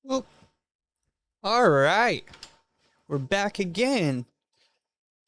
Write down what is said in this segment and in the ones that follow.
Well, all right. We're back again.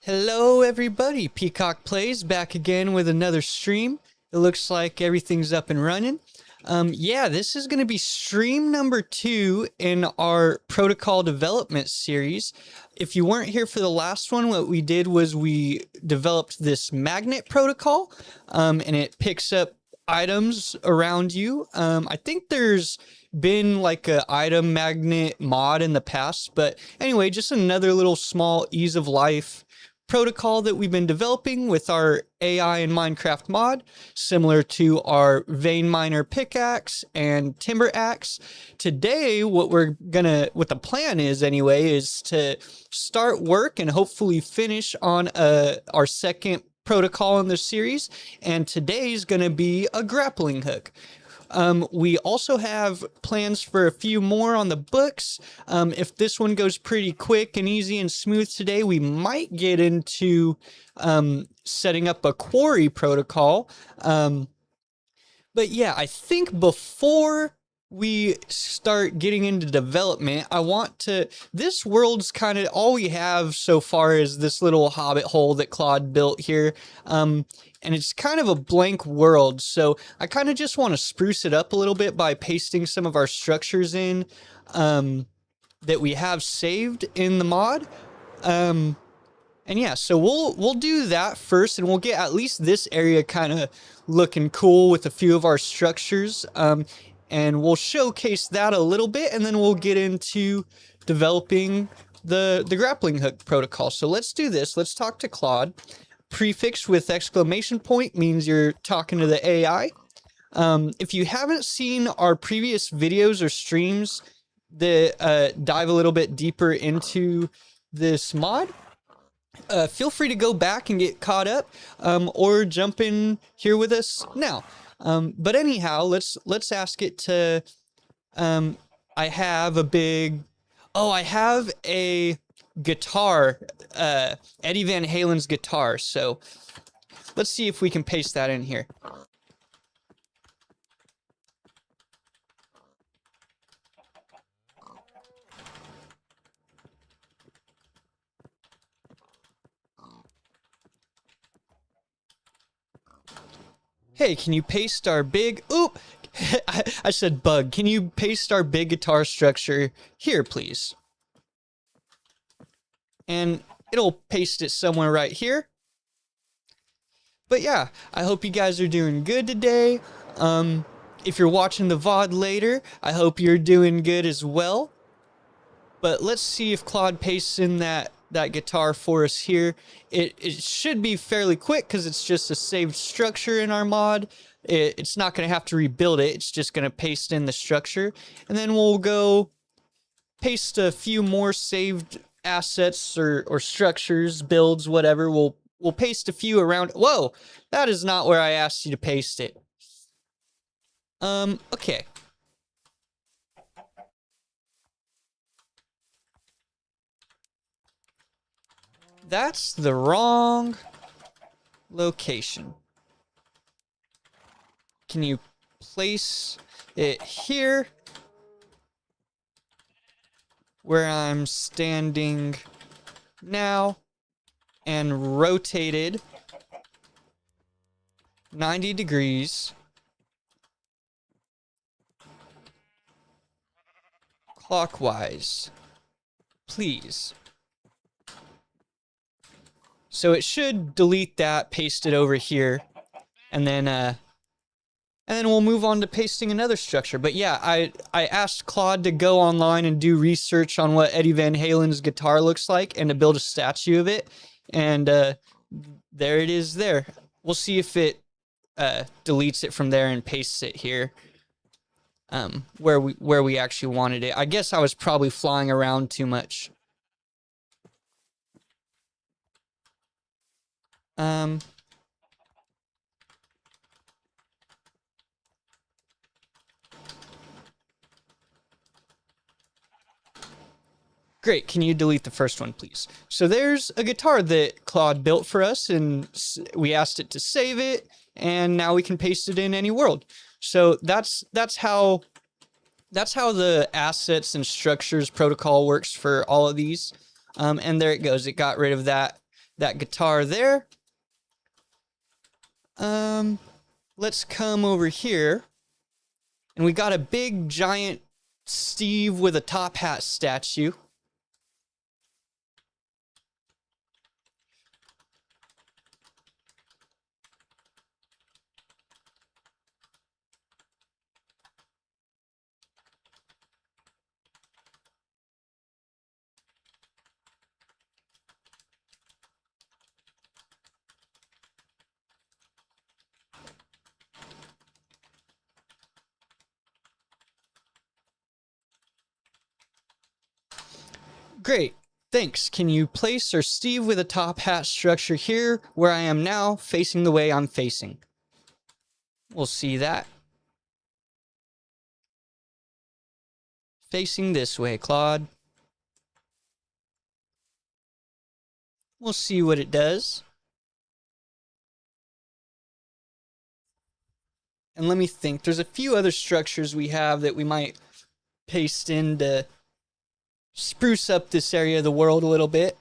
Hello, everybody. Peacock Plays back again with another stream. It looks like everything's up and running. Yeah, this is going to be stream number 2 in our protocol development series. If you weren't here for the last one, what we did was we developed this magnet protocol, and it picks up items around you. I think there's been like a item magnet mod in the past, but anyway, just another little small ease of life protocol that we've been developing with our AI and Minecraft mod, similar to our vein miner pickaxe and timber axe. Today, what the plan is anyway, is to start work and hopefully finish on our second protocol in the series, and today's gonna be a grappling hook. We also have plans for a few more on the books. If this one goes pretty quick and easy and smooth today, we might get into setting up a quarry protocol. But yeah, I think before we start getting into development, this world's kind of all we have so far is this little hobbit hole that Claude built here. And it's kind of a blank world, so I kind of just want to spruce it up a little bit by pasting some of our structures in that we have saved in the mod. And yeah, so we'll do that first, and we'll get at least this area kind of looking cool with a few of our structures. And we'll showcase that a little bit, and then we'll get into developing the grappling hook protocol. So let's do this. Let's talk to Claude. Prefix with exclamation point means you're talking to the AI. If you haven't seen our previous videos or streams that dive a little bit deeper into this mod, feel free to go back and get caught up, or jump in here with us now. But anyhow, let's ask it to. I have a guitar, Eddie Van Halen's guitar. So let's see if we can paste that in here. Hey, can you paste our big, oop, I said bug. Can you paste our big guitar structure here, please? And it'll paste it somewhere right here. But yeah, I hope you guys are doing good today. If you're watching the VOD later, I hope you're doing good as well. But let's see if Claude pastes in that guitar for us here. It should be fairly quick because it's just a saved structure in our mod. It's not going to have to rebuild it. It's just going to paste in the structure. And then we'll go paste a few more saved assets or structures, builds, whatever. We'll paste a few around. Whoa, that is not where I asked you to paste it. Okay. That's the wrong location. Can you place it here where I'm standing now and rotated 90 degrees clockwise, please? So it should delete that, paste it over here, and then we'll move on to pasting another structure. But yeah, I asked Claude to go online and do research on what Eddie Van Halen's guitar looks like and to build a statue of it. And there it is there. We'll see if it deletes it from there and pastes it here, where we actually wanted it. I guess I was probably flying around too much. Great, can you delete the first one, please? So there's a guitar that Claude built for us, and we asked it to save it, and now we can paste it in any world. So that's how that's how the assets and structures protocol works for all of these. And there it goes. It got rid of that guitar there. Let's come over here. And we got a big giant Steve with a top hat statue. Great, thanks. Can you place our Steve with a top hat structure here where I am now, facing the way I'm facing? We'll see that. Facing this way, Claude. We'll see what it does. And let me think. There's a few other structures we have that we might paste in to spruce up this area of the world a little bit.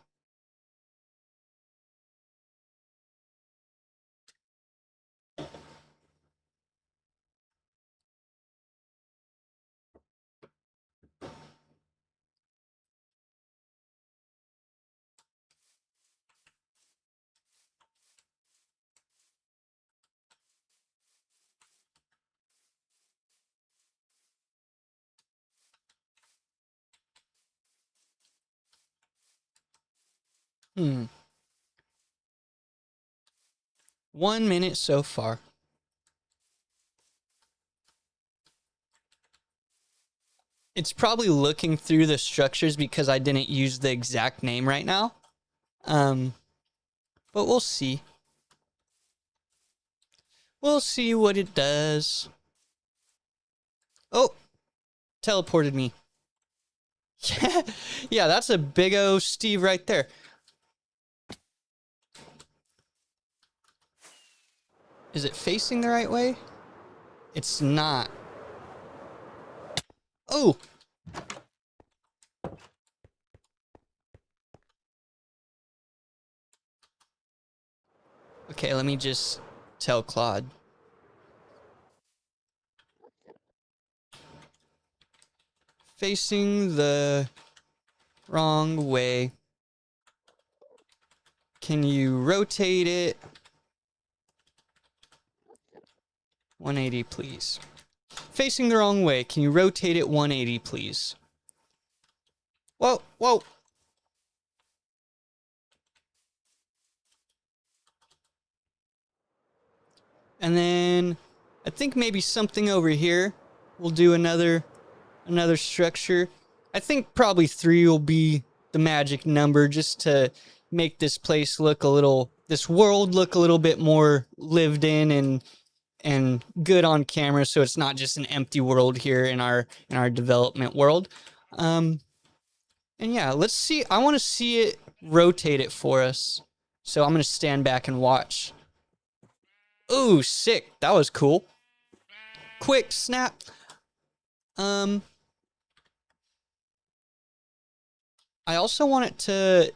Hmm. 1 minute so far. It's probably looking through the structures because I didn't use the exact name right now. But we'll see. We'll see what it does. Oh, teleported me. Yeah, that's a big O Steve right there. Is it facing the right way? It's not. Oh! Okay, let me just tell Claude. Facing the wrong way. Can you rotate it? 180, please. Facing the wrong way. Can you rotate it 180, please? Whoa, whoa. And then I think maybe something over here. We'll do another structure. I think probably 3 will be the magic number just to make this place look a little, this world look a little bit more lived in and good on camera, so it's not just an empty world here in our development world. And yeah, let's see. I want to see it rotate it for us. So I'm going to stand back and watch. Ooh, sick. That was cool. Quick snap. I also want it to...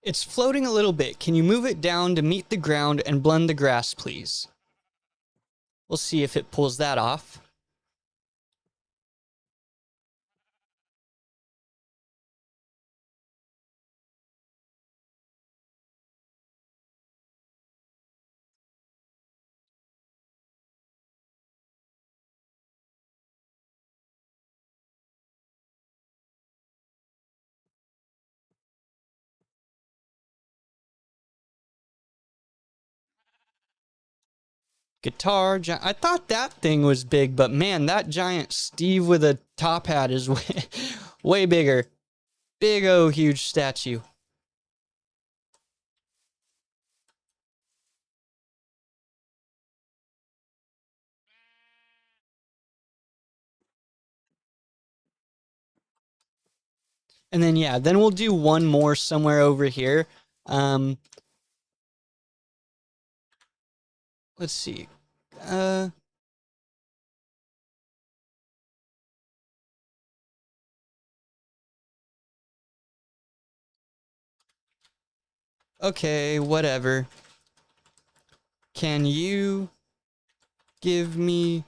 It's floating a little bit. Can you move it down to meet the ground and blend the grass, please? We'll see if it pulls that off. Guitar, I thought that thing was big, but man, that giant Steve with a top hat is way, way bigger. Big O huge statue. And then, yeah, then we'll do one more somewhere over here. Let's see. Okay, whatever. Can you give me...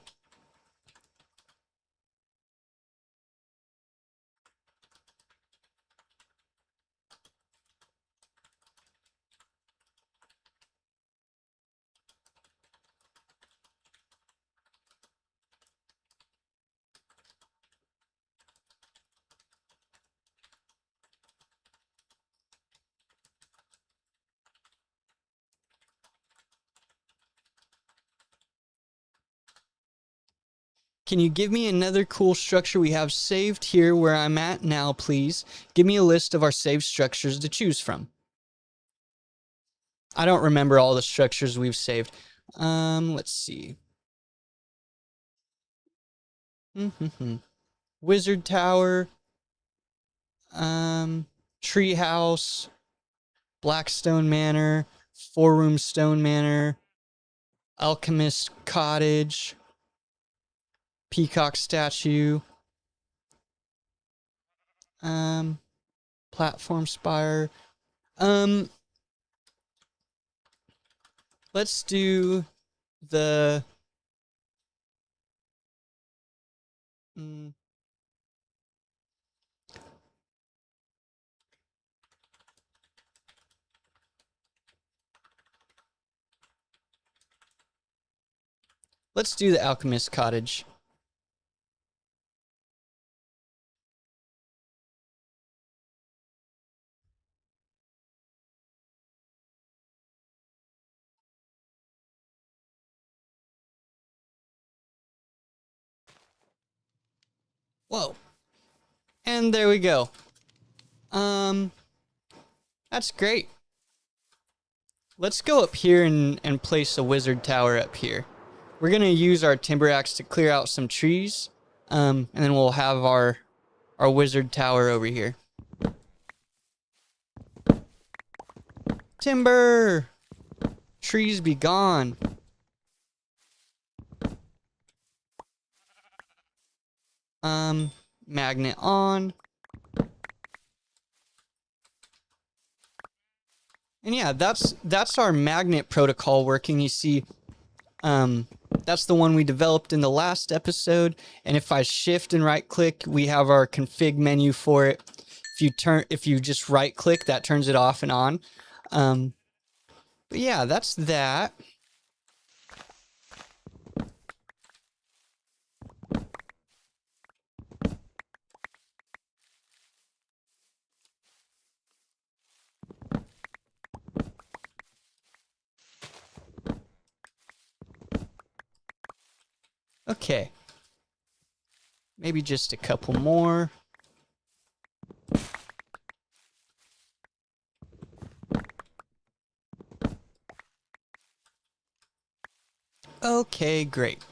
Can you give me another cool structure we have saved here where I'm at now, please? Give me a list of our saved structures to choose from. I don't remember all the structures we've saved. Let's see. Wizard Tower. Treehouse. Blackstone Manor. Four-room stone manor. Alchemist Cottage. Peacock statue. Platform spire. Let's do the let's do the Alchemist Cottage. Whoa. And there we go. That's great. Let's go up here and place a wizard tower up here. We're gonna use our timber axe to clear out some trees. And then we'll have our wizard tower over here. Timber! Trees be gone. Magnet on. And yeah, that's our magnet protocol working. You see, that's the one we developed in the last episode. And if I shift and right click, we have our config menu for it. If you just right click, that turns it off and on. But yeah, that's that. Okay. Maybe just a couple more. Okay, great.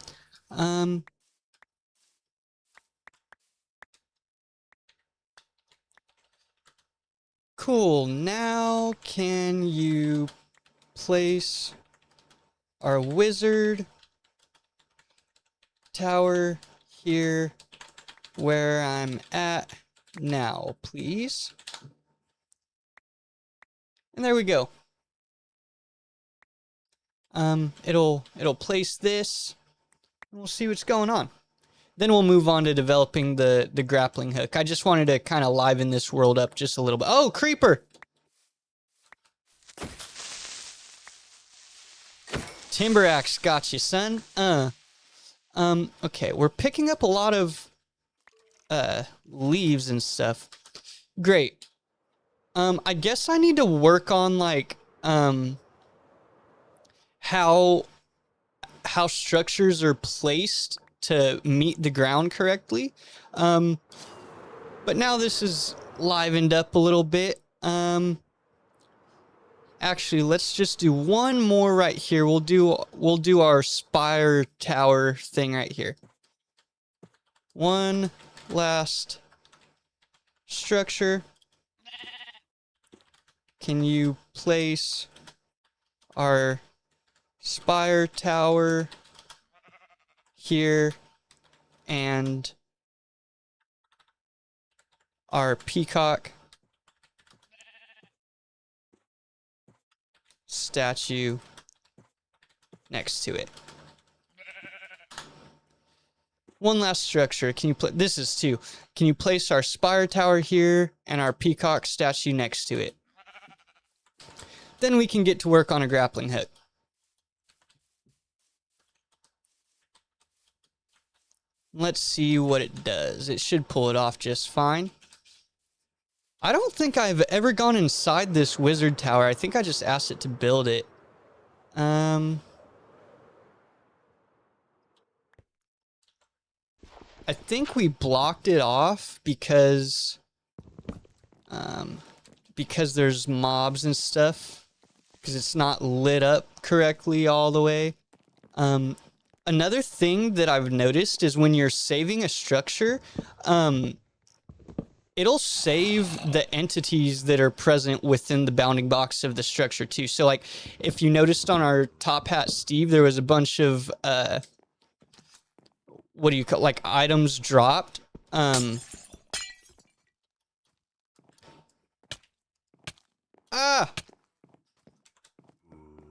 Cool. Now can you place our wizard tower here where I'm at now, please? And there we go. It'll place this, and we'll see what's going on. Then we'll move on to developing the grappling hook. I just wanted to kind of liven this world up just a little bit. Oh, creeper! Timber axe got you, son. Okay, we're picking up a lot of leaves and stuff. Great. I guess I need to work on like how structures are placed to meet the ground correctly. But now this is livened up a little bit. Actually, let's just do one more right here. We'll do our spire tower thing right here. One last structure, can you place our spire tower here and our peacock statue next to it? One last structure. Can you this is two. Can you place our spire tower here and our peacock statue next to it? Then we can get to work on a grappling hook. Let's see what it does. It should pull it off just fine. I don't think I've ever gone inside this wizard tower. I think I just asked it to build it. I think we blocked it off because there's mobs and stuff, because it's not lit up correctly all the way. Another thing that I've noticed is when you're saving a structure, it'll save the entities that are present within the bounding box of the structure too. So like if you noticed on our top hat Steve, there was a bunch of what do you call, like, items dropped.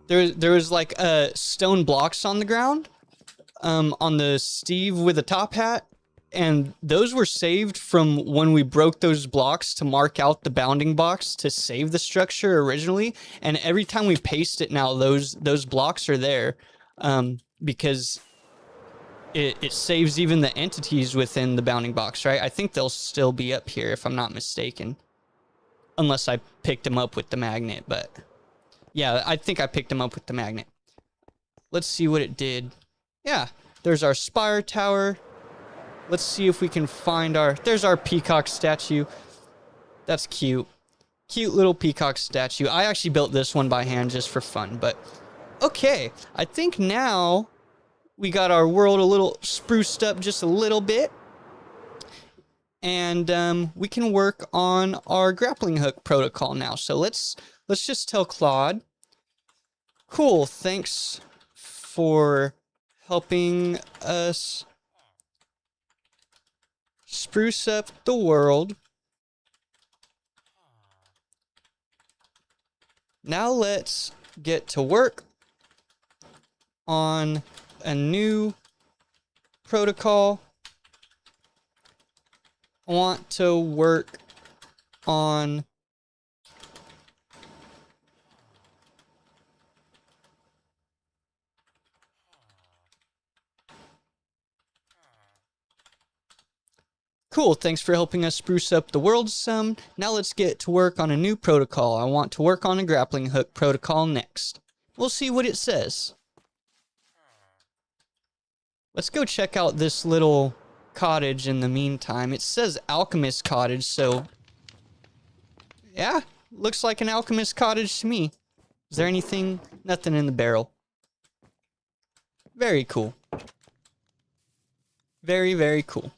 There was like stone blocks on the ground on the Steve with the top hat, and those were saved from when we broke those blocks to mark out the bounding box to save the structure originally. And every time we paste it now, those blocks are there because it saves even the entities within the bounding box, right? I think they'll still be up here if I'm not mistaken, unless I picked them up with the magnet. But yeah, I think I picked them up with the magnet. Let's see what it did. Yeah, there's our spire tower. Let's see if we can find there's our peacock statue. That's cute. Cute little peacock statue. I actually built this one by hand just for fun, but okay. I think now we got our world a little spruced up just a little bit. And we can work on our grappling hook protocol now. So let's just tell Claude, cool, thanks for helping us spruce up the world. Now let's get to work on a new protocol. I want to work on cool, thanks for helping us spruce up the world some. Now let's get to work on a new protocol. I want to work on a grappling hook protocol next. We'll see what it says. Let's go check out this little cottage in the meantime. It says alchemist cottage, so yeah, looks like an alchemist cottage to me. Is there anything? Nothing in the barrel. Very cool. Very, very cool.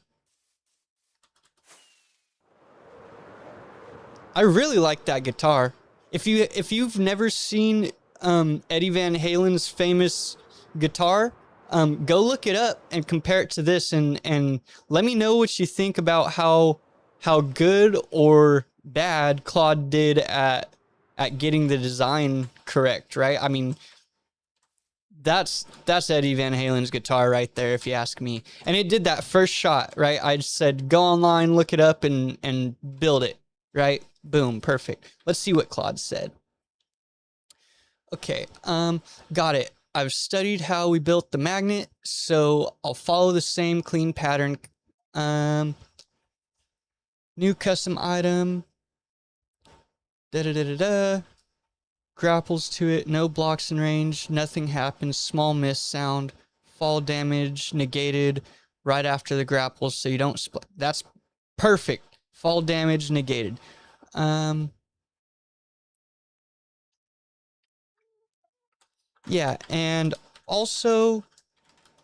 I really like that guitar. If you've never seen Eddie Van Halen's famous guitar, go look it up and compare it to this, and let me know what you think about how good or bad Claude did at getting the design correct, right? I mean, that's Eddie Van Halen's guitar right there, if you ask me. And it did that first shot, right? I just said go online, look it up, and build it, right? Boom, perfect. Let's see what Claude said. Okay, got it. I've studied how we built the magnet, so I'll follow the same clean pattern. New custom item. Grapples to it, no blocks in range, nothing happens, small miss sound, fall damage negated right after the grapples, so you don't split. That's perfect. Fall damage negated. Yeah, and also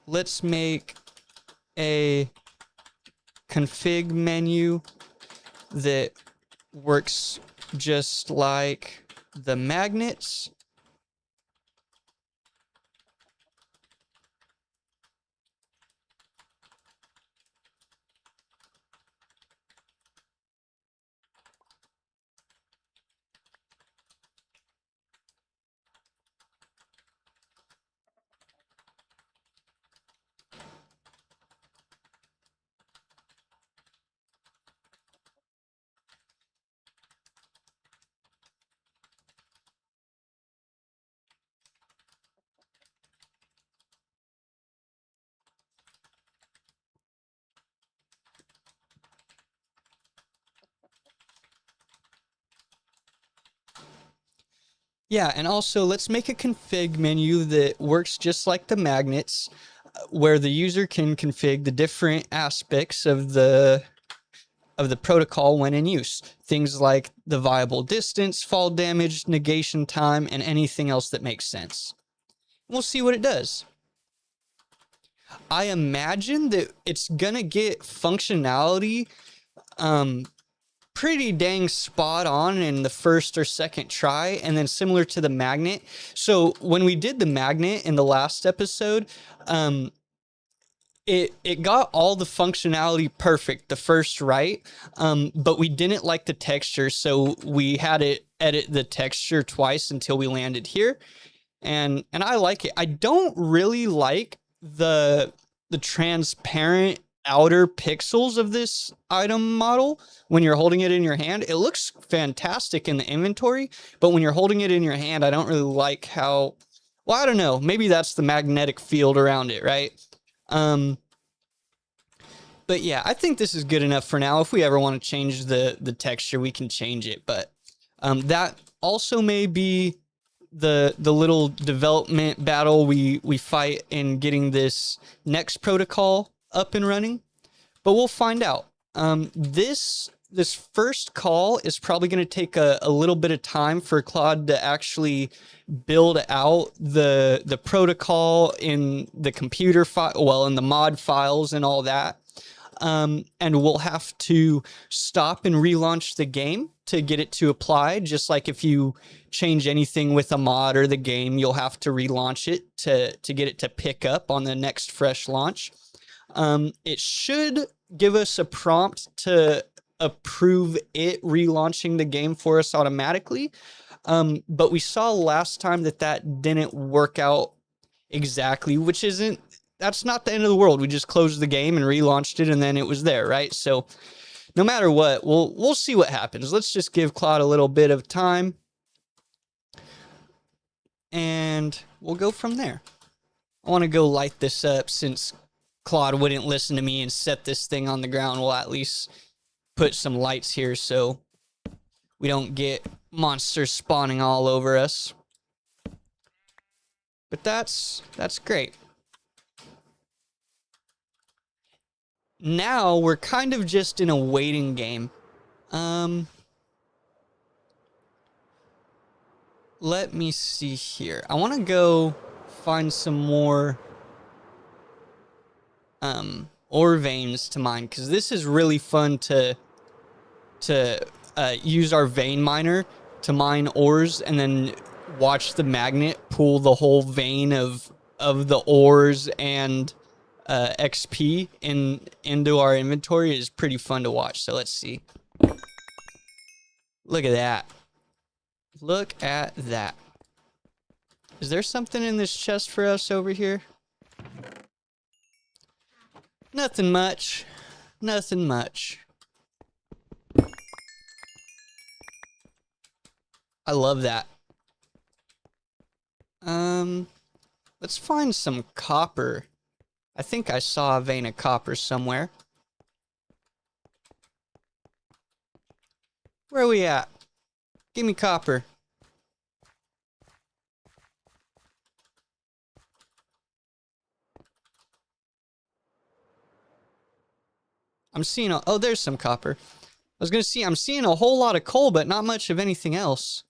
let's make a config menu that works just like the magnets. Yeah, and also let's make a config menu that works just like the magnets, where the user can config the different aspects of the protocol when in use. Things like the viable distance, fall damage, negation time, and anything else that makes sense. We'll see what it does. I imagine that it's gonna get functionality pretty dang spot on in the first or second try, and then similar to the magnet. So when we did the magnet in the last episode, it got all the functionality perfect the first right, but we didn't like the texture, so we had to edit the texture twice until we landed here. And I like it. I don't really like the transparent outer pixels of this item model when you're holding it in your hand. It looks fantastic in the inventory, but when you're holding it in your hand, I don't really like how, well, I don't know, maybe that's the magnetic field around it, right? But yeah, I think this is good enough for now. If we ever want to change the texture, we can change it, but that also may be the little development battle we fight in getting this next protocol up and running, but we'll find out. This first call is probably going to take a little bit of time for Claude to actually build out the protocol in the computer file, well, in the mod files and all that. And we'll have to stop and relaunch the game to get it to apply. Just like if you change anything with a mod or the game, you'll have to relaunch it to get it to pick up on the next fresh launch. It should give us a prompt to approve it relaunching the game for us automatically. But we saw last time that didn't work out exactly, that's not the end of the world. We just closed the game and relaunched it, and then it was there, right? So no matter what, we'll see what happens. Let's just give Claude a little bit of time, and we'll go from there. I want to go light this up since Claude wouldn't listen to me and set this thing on the ground. We'll at least put some lights here so we don't get monsters spawning all over us. But that's great. Now we're kind of just in a waiting game. Let me see here. I want to go find some more ore veins to mine, because this is really fun to use our vein miner to mine ores and then watch the magnet pull the whole vein of the ores and XP into our inventory. Is pretty fun to watch. So let's see. Look at that. Look at that. Is there something in this chest for us over here? Nothing much. Nothing much. I love that. Let's find some copper. I think I saw a vein of copper somewhere. Where are we at? Give me copper. I'm seeing oh, there's some copper. I was gonna see, I'm seeing a whole lot of coal, but not much of anything else.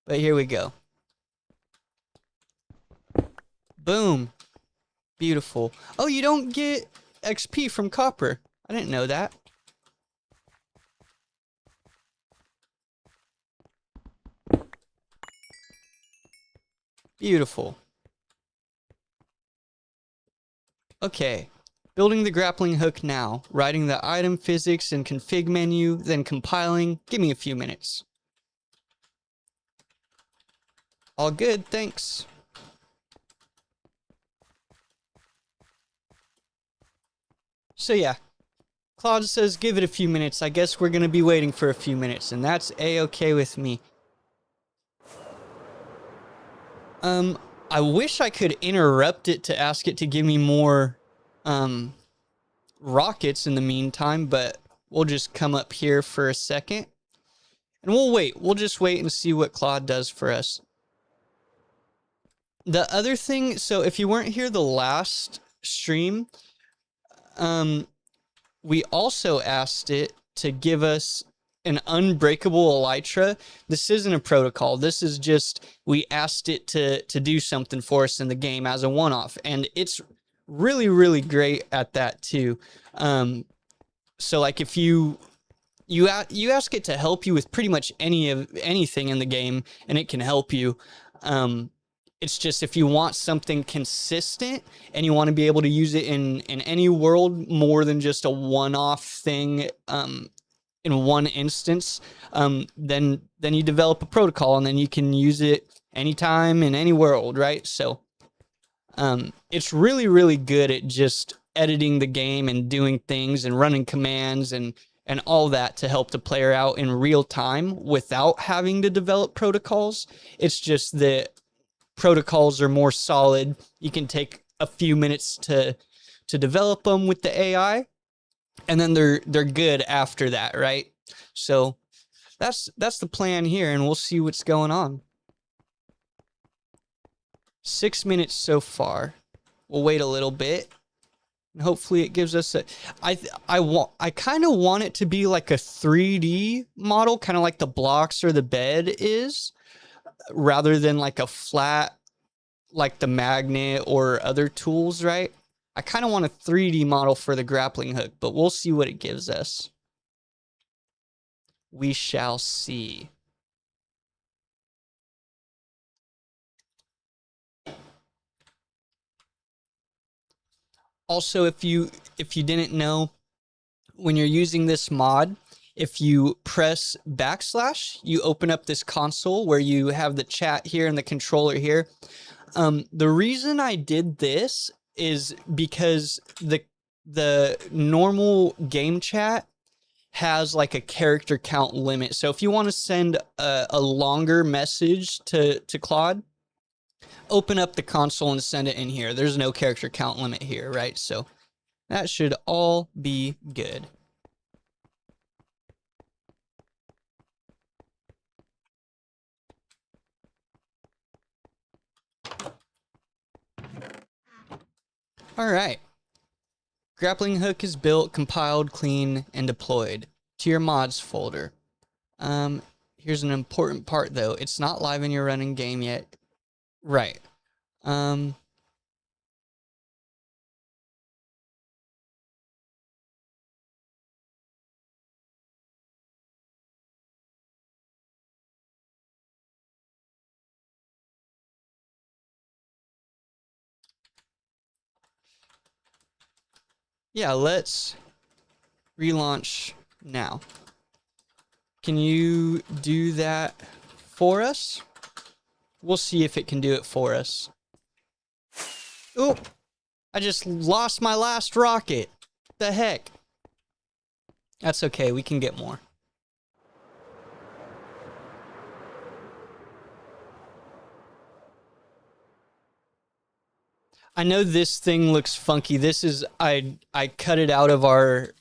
But here we go. Boom. Beautiful. Oh, you don't get XP from copper. I didn't know that. Beautiful. Okay. Building the grappling hook now. Writing the item physics and config menu, then compiling. Give me a few minutes. All good, thanks. So yeah, Claude says give it a few minutes. I guess we're going to be waiting for a few minutes, and that's a-okay with me. I wish I could interrupt it to ask it to give me more rockets in the meantime, but we'll just come up here for a second. And we'll wait. We'll just wait and see what Claude does for us. The other thing, so if you weren't here the last stream, we also asked it to give us an unbreakable elytra. This isn't a protocol. This is just, we asked it to do something for us in the game as a one-off. And it's really, really great at that too. So like if you ask it to help you with pretty much anything in the game, and it can help you. It's just if you want something consistent and you want to be able to use it in any world more than just a one-off thing in one instance, then you develop a protocol and then you can use it anytime in any world, right? So it's really, really good at just editing the game and doing things and running commands and all that to help the player out in real time without having to develop protocols. It's just that protocols are more solid. You can take a few minutes to develop them with the AI, and then they're good after that, right? So that's the plan here, and we'll see what's going on. 6 minutes so far. We'll wait a little bit, and hopefully it gives us a... I kind of want it to be like a 3D model, kind of like the blocks or the bed is, rather than like a flat, like the magnet or other tools, right? I kind of want a 3D model for the grappling hook, but we'll see what it gives us. We shall see. Also, if you didn't know, when you're using this mod, if you press \, you open up this console where you have the chat here and the controller here. The reason I did this is because the normal game chat has like a character count limit. So if you want to send a longer message to Claude, open up the console and send it in here. There's no character count limit here, right? So that should all be good. All right. Grappling hook is built, compiled, clean, and deployed to your mods folder. Here's an important part though. It's not live in your running game yet. Right. Yeah, let's relaunch now. Can you do that for us? We'll see if it can do it for us. Oh, I just lost my last rocket. The heck? That's okay, we can get more. I know this thing looks funky. This is, I cut it out of our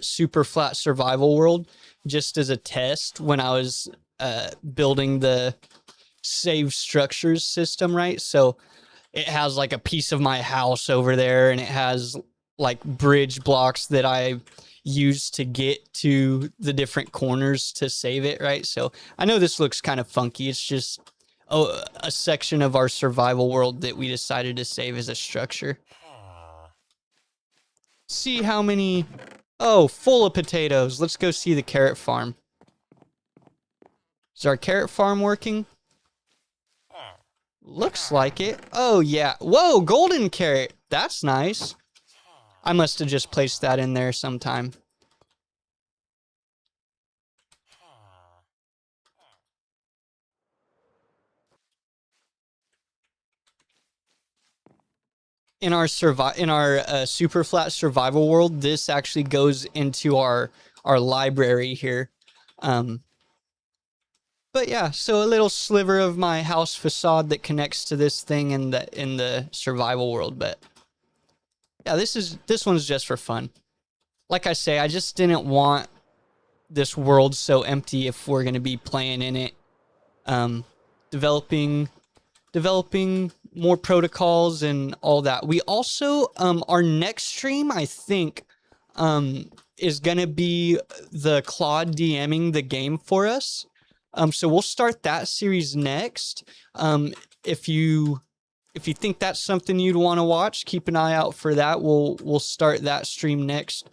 super flat survival world just as a test when I was building the save structures system, right? So it has like a piece of my house over there, and it has like bridge blocks that I use to get to the different corners to save it, right? So I know this looks kind of funky. It's just a section of our survival world that we decided to save as a structure. See how many... Oh, full of potatoes. Let's go see the carrot farm. Is our carrot farm working? Looks like it. Oh, yeah. Whoa, golden carrot. That's nice. I must have just placed that in there sometime. In our super flat survival world, this actually goes into our library here. But yeah, so a little sliver of my house facade that connects to this thing in the survival world. But yeah, this one's just for fun. Like I say, I just didn't want this world so empty if we're gonna be playing in it. Developing more protocols and all that. We also our next stream, I think, is gonna be the Claude DMing the game for us. So we'll start that series next. If you think that's something you'd want to watch, keep an eye out for that. We'll start that stream next.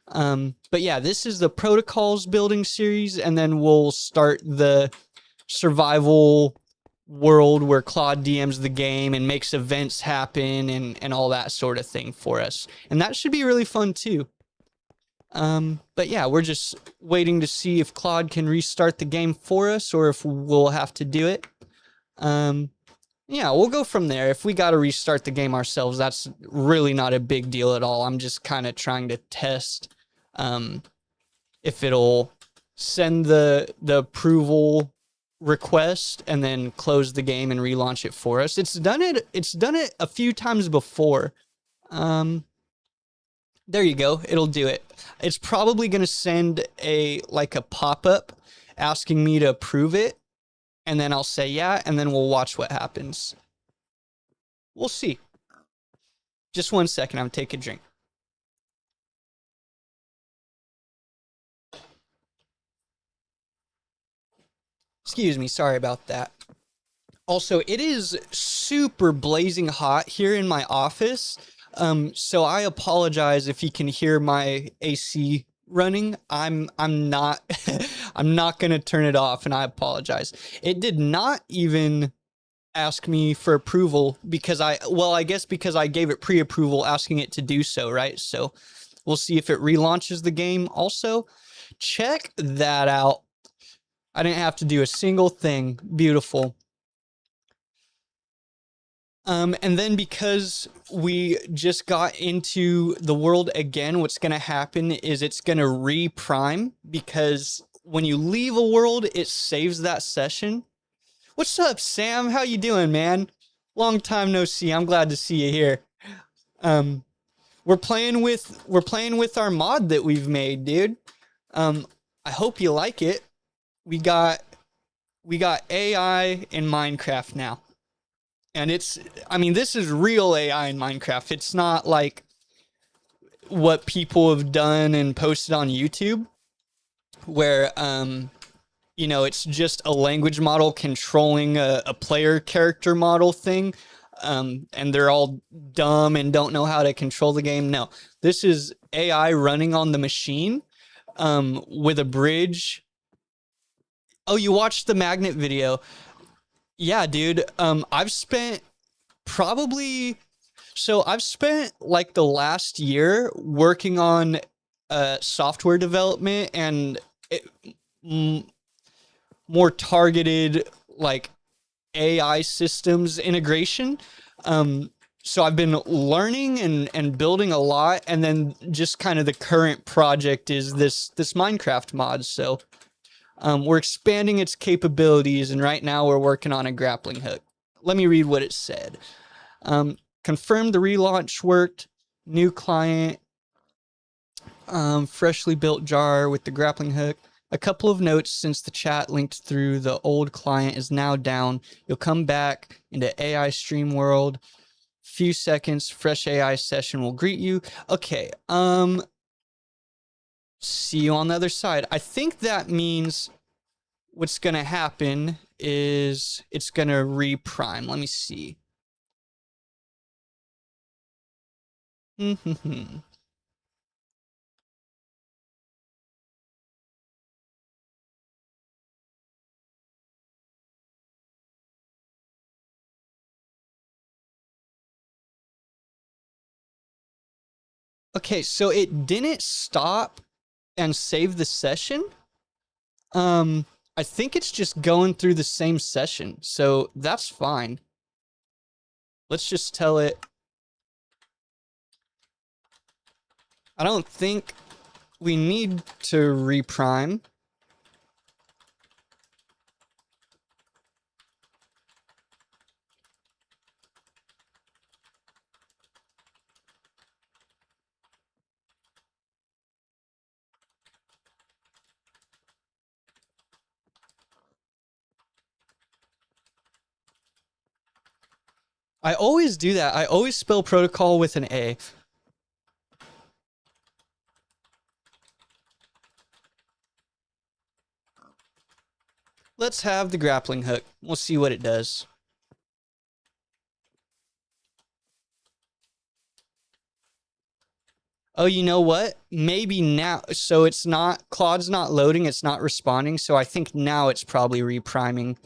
But yeah, this is the protocols building series, and then we'll start the survival world where Claude DMs the game and makes events happen and all that sort of thing for us. And that should be really fun too. But yeah, we're just waiting to see if Claude can restart the game for us or if we'll have to do it. Yeah, we'll go from there. If we got to restart the game ourselves, that's really not a big deal at all. I'm just kind of trying to test if it'll send the approval request and then close the game and relaunch it for us. It's done it a few times before. There you go. It'll do it. It's probably going to send a pop-up asking me to approve it, and then I'll say yeah, and then we'll watch what happens. We'll see. Just 1 second. I'm going to take a drink. Excuse me. Sorry about that. Also, it is super blazing hot here in my office. So I apologize if you can hear my AC running. I'm not I'm not gonna turn it off, and I apologize. It did not even ask me for approval because I guess because I gave it pre-approval asking it to do so, right? So we'll see if it relaunches the game. Also, check that out. I didn't have to do a single thing. Beautiful. And then because we just got into the world again, what's going to happen is it's going to re-prime, because when you leave a world, it saves that session. What's up, Sam? How you doing, man? Long time no see. I'm glad to see you here. We're playing with our mod that we've made, dude. I hope you like it. We got AI in Minecraft now. And this is real AI in Minecraft. It's not like what people have done and posted on YouTube where, it's just a language model controlling a player character model thing. And they're all dumb and don't know how to control the game. No, this is AI running on the machine, with a bridge. Oh, you watched the magnet video. Yeah, dude. I've spent like the last year working on software development and more targeted like AI systems integration. So I've been learning and building a lot, and then just kind of the current project is this Minecraft mod. So we're expanding its capabilities, and right now we're working on a grappling hook. Let me read what it said. Confirmed the relaunch worked. New client. Freshly built jar with the grappling hook. A couple of notes: since the chat linked through the old client is now down, you'll come back into AI stream world. Few seconds, fresh AI session will greet you. Okay. See you on the other side. I think that means what's going to happen is it's going to reprime. Let me see. Okay, so it didn't stop and save the session. I think it's just going through the same session, so that's fine. Let's just tell it. I don't think we need to reprime. I always do that. I always spell protocol with an A. Let's have the grappling hook. We'll see what it does. Oh, you know what? Maybe now. So it's not, Claude's not loading. It's not responding. So I think now it's probably repriming.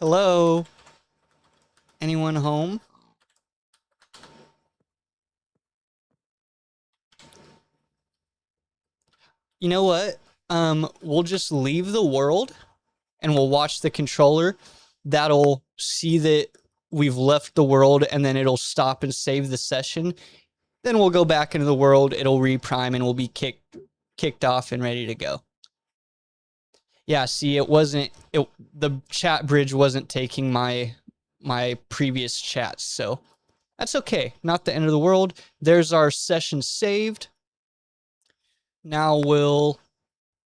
Hello? Anyone home? You know what? We'll just leave the world and we'll watch the controller. That'll see that we've left the world and then it'll stop and save the session. Then we'll go back into the world, it'll reprime and we'll be kicked off and ready to go. Yeah, see, the chat bridge wasn't taking my previous chats, so that's okay. Not the end of the world. There's our session saved. Now we'll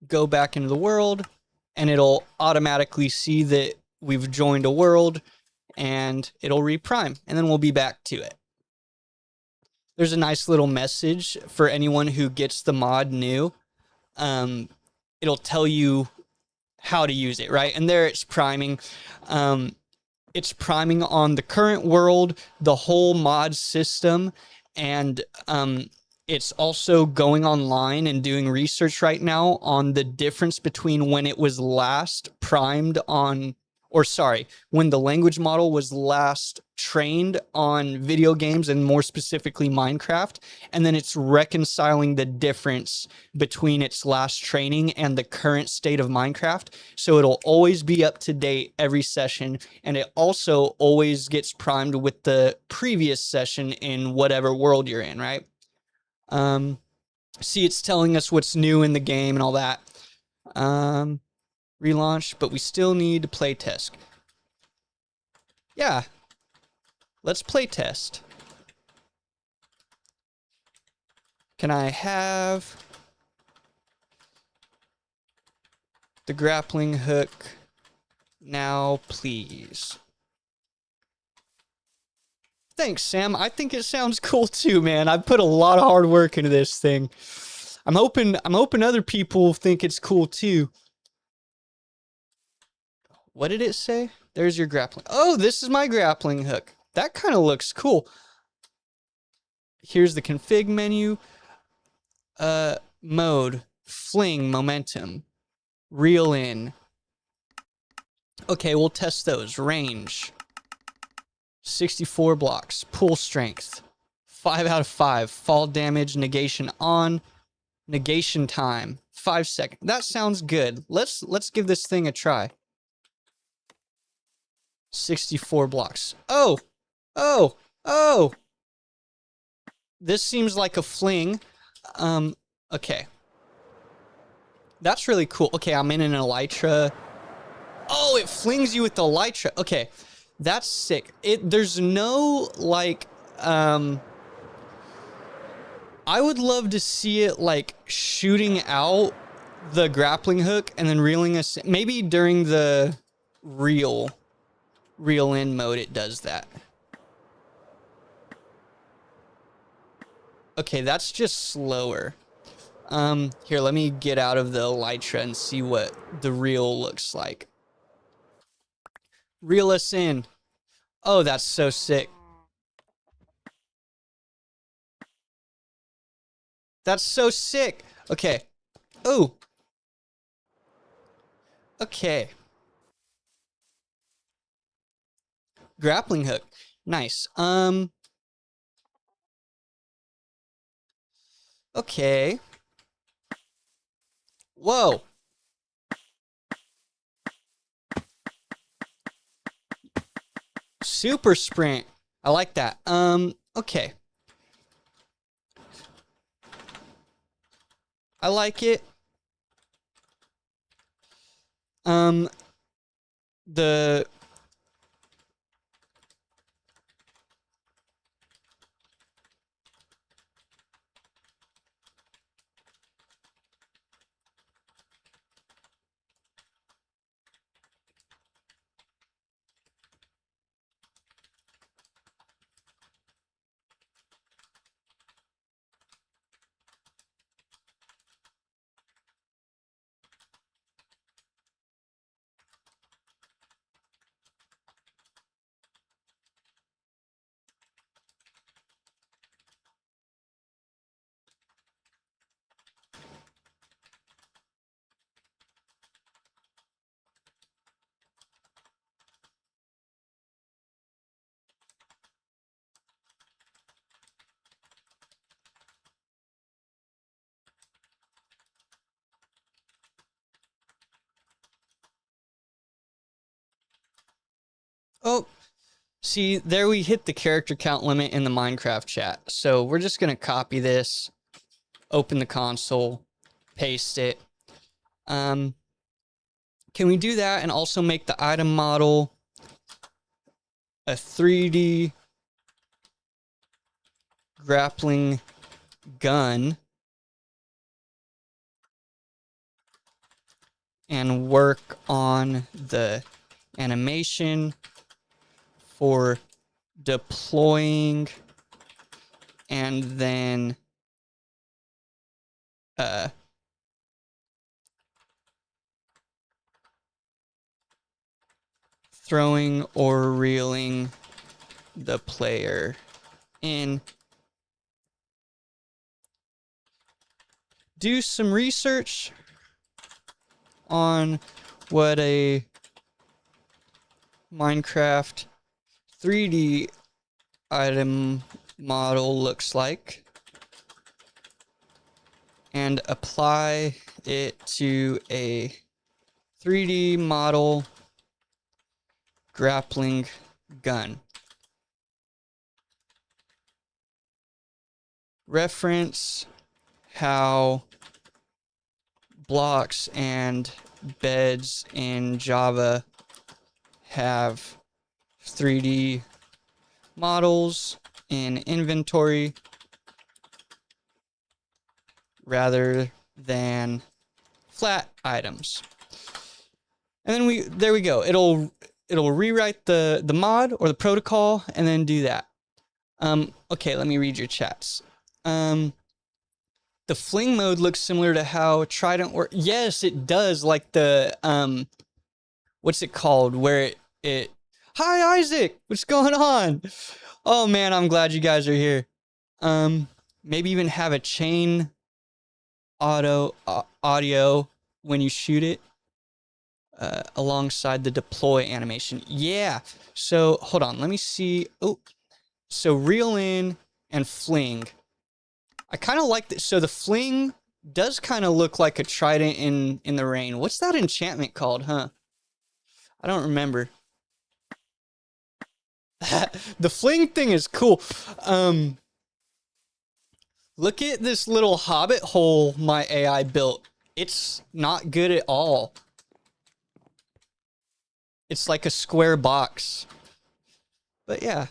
go back into the world and it'll automatically see that we've joined a world and it'll reprime and then we'll be back to it. There's a nice little message for anyone who gets the mod new. It'll tell you how to use it, right? And there it's priming. It's priming on the current world, the whole mod system, and it's also going online and doing research right now on the difference between when it was last primed on, or sorry, when the language model was last trained on video games and more specifically Minecraft. And then it's reconciling the difference between its last training and the current state of Minecraft. So it'll always be up to date every session. And it also always gets primed with the previous session in whatever world you're in, right? See, it's telling us what's new in the game and all that. Relaunch, but we still need to play test. Yeah. Let's play test. Can I have the grappling hook now, please? Thanks, Sam. I think it sounds cool too, man. I put a lot of hard work into this thing. I'm hoping other people think it's cool too. What did it say? There's your grappling. Oh, this is my grappling hook. That kind of looks cool. Here's the config menu. Mode, fling, momentum, reel in. Okay, we'll test those. Range, 64 blocks. Pull strength, 5 out of 5. Fall damage, negation on. Negation time, 5 seconds. That sounds good. Let's give this thing a try. 64 blocks. Oh! This seems like a fling. Okay. That's really cool. Okay, I'm in an elytra. Oh, it flings you with the elytra. Okay, that's sick. There's no, like, I would love to see it, like, shooting out the grappling hook and then reeling us. Maybe during the reel in mode, it does that. Okay, that's just slower. Here, let me get out of the elytra and see what the reel looks like. Reel us in. Oh, that's so sick. That's so sick. Okay. Oh. Okay. Grappling hook. Nice. Okay. Whoa. Super sprint. I like that. Okay. I like it. The oh, see, there we hit the character count limit in the Minecraft chat. So we're just gonna copy this, open the console, paste it. Can we do that and also make the item model a 3D grappling gun and work on the animation for deploying and then throwing or reeling the player in. Do some research on what a Minecraft 3D item model looks like and apply it to a 3D model grappling gun. Reference how blocks and beds in Java have 3D models in inventory rather than flat items. And then there we go. It'll rewrite the mod or the protocol and then do that. Okay, let me read your chats. The fling mode looks similar to how Trident works. Yes, it does. Like the what's it called? Where it Hi Isaac, what's going on? Oh man, I'm glad you guys are here. Maybe even have a chain audio when you shoot it alongside the deploy animation. Yeah. So hold on, let me see. Oh, so reel in and fling. I kind of like this. So the fling does kind of look like a trident in the rain. What's that enchantment called, huh? I don't remember. The fling thing is cool. Look at this little hobbit hole my AI built. It's not good at all. It's like a square box. But yeah.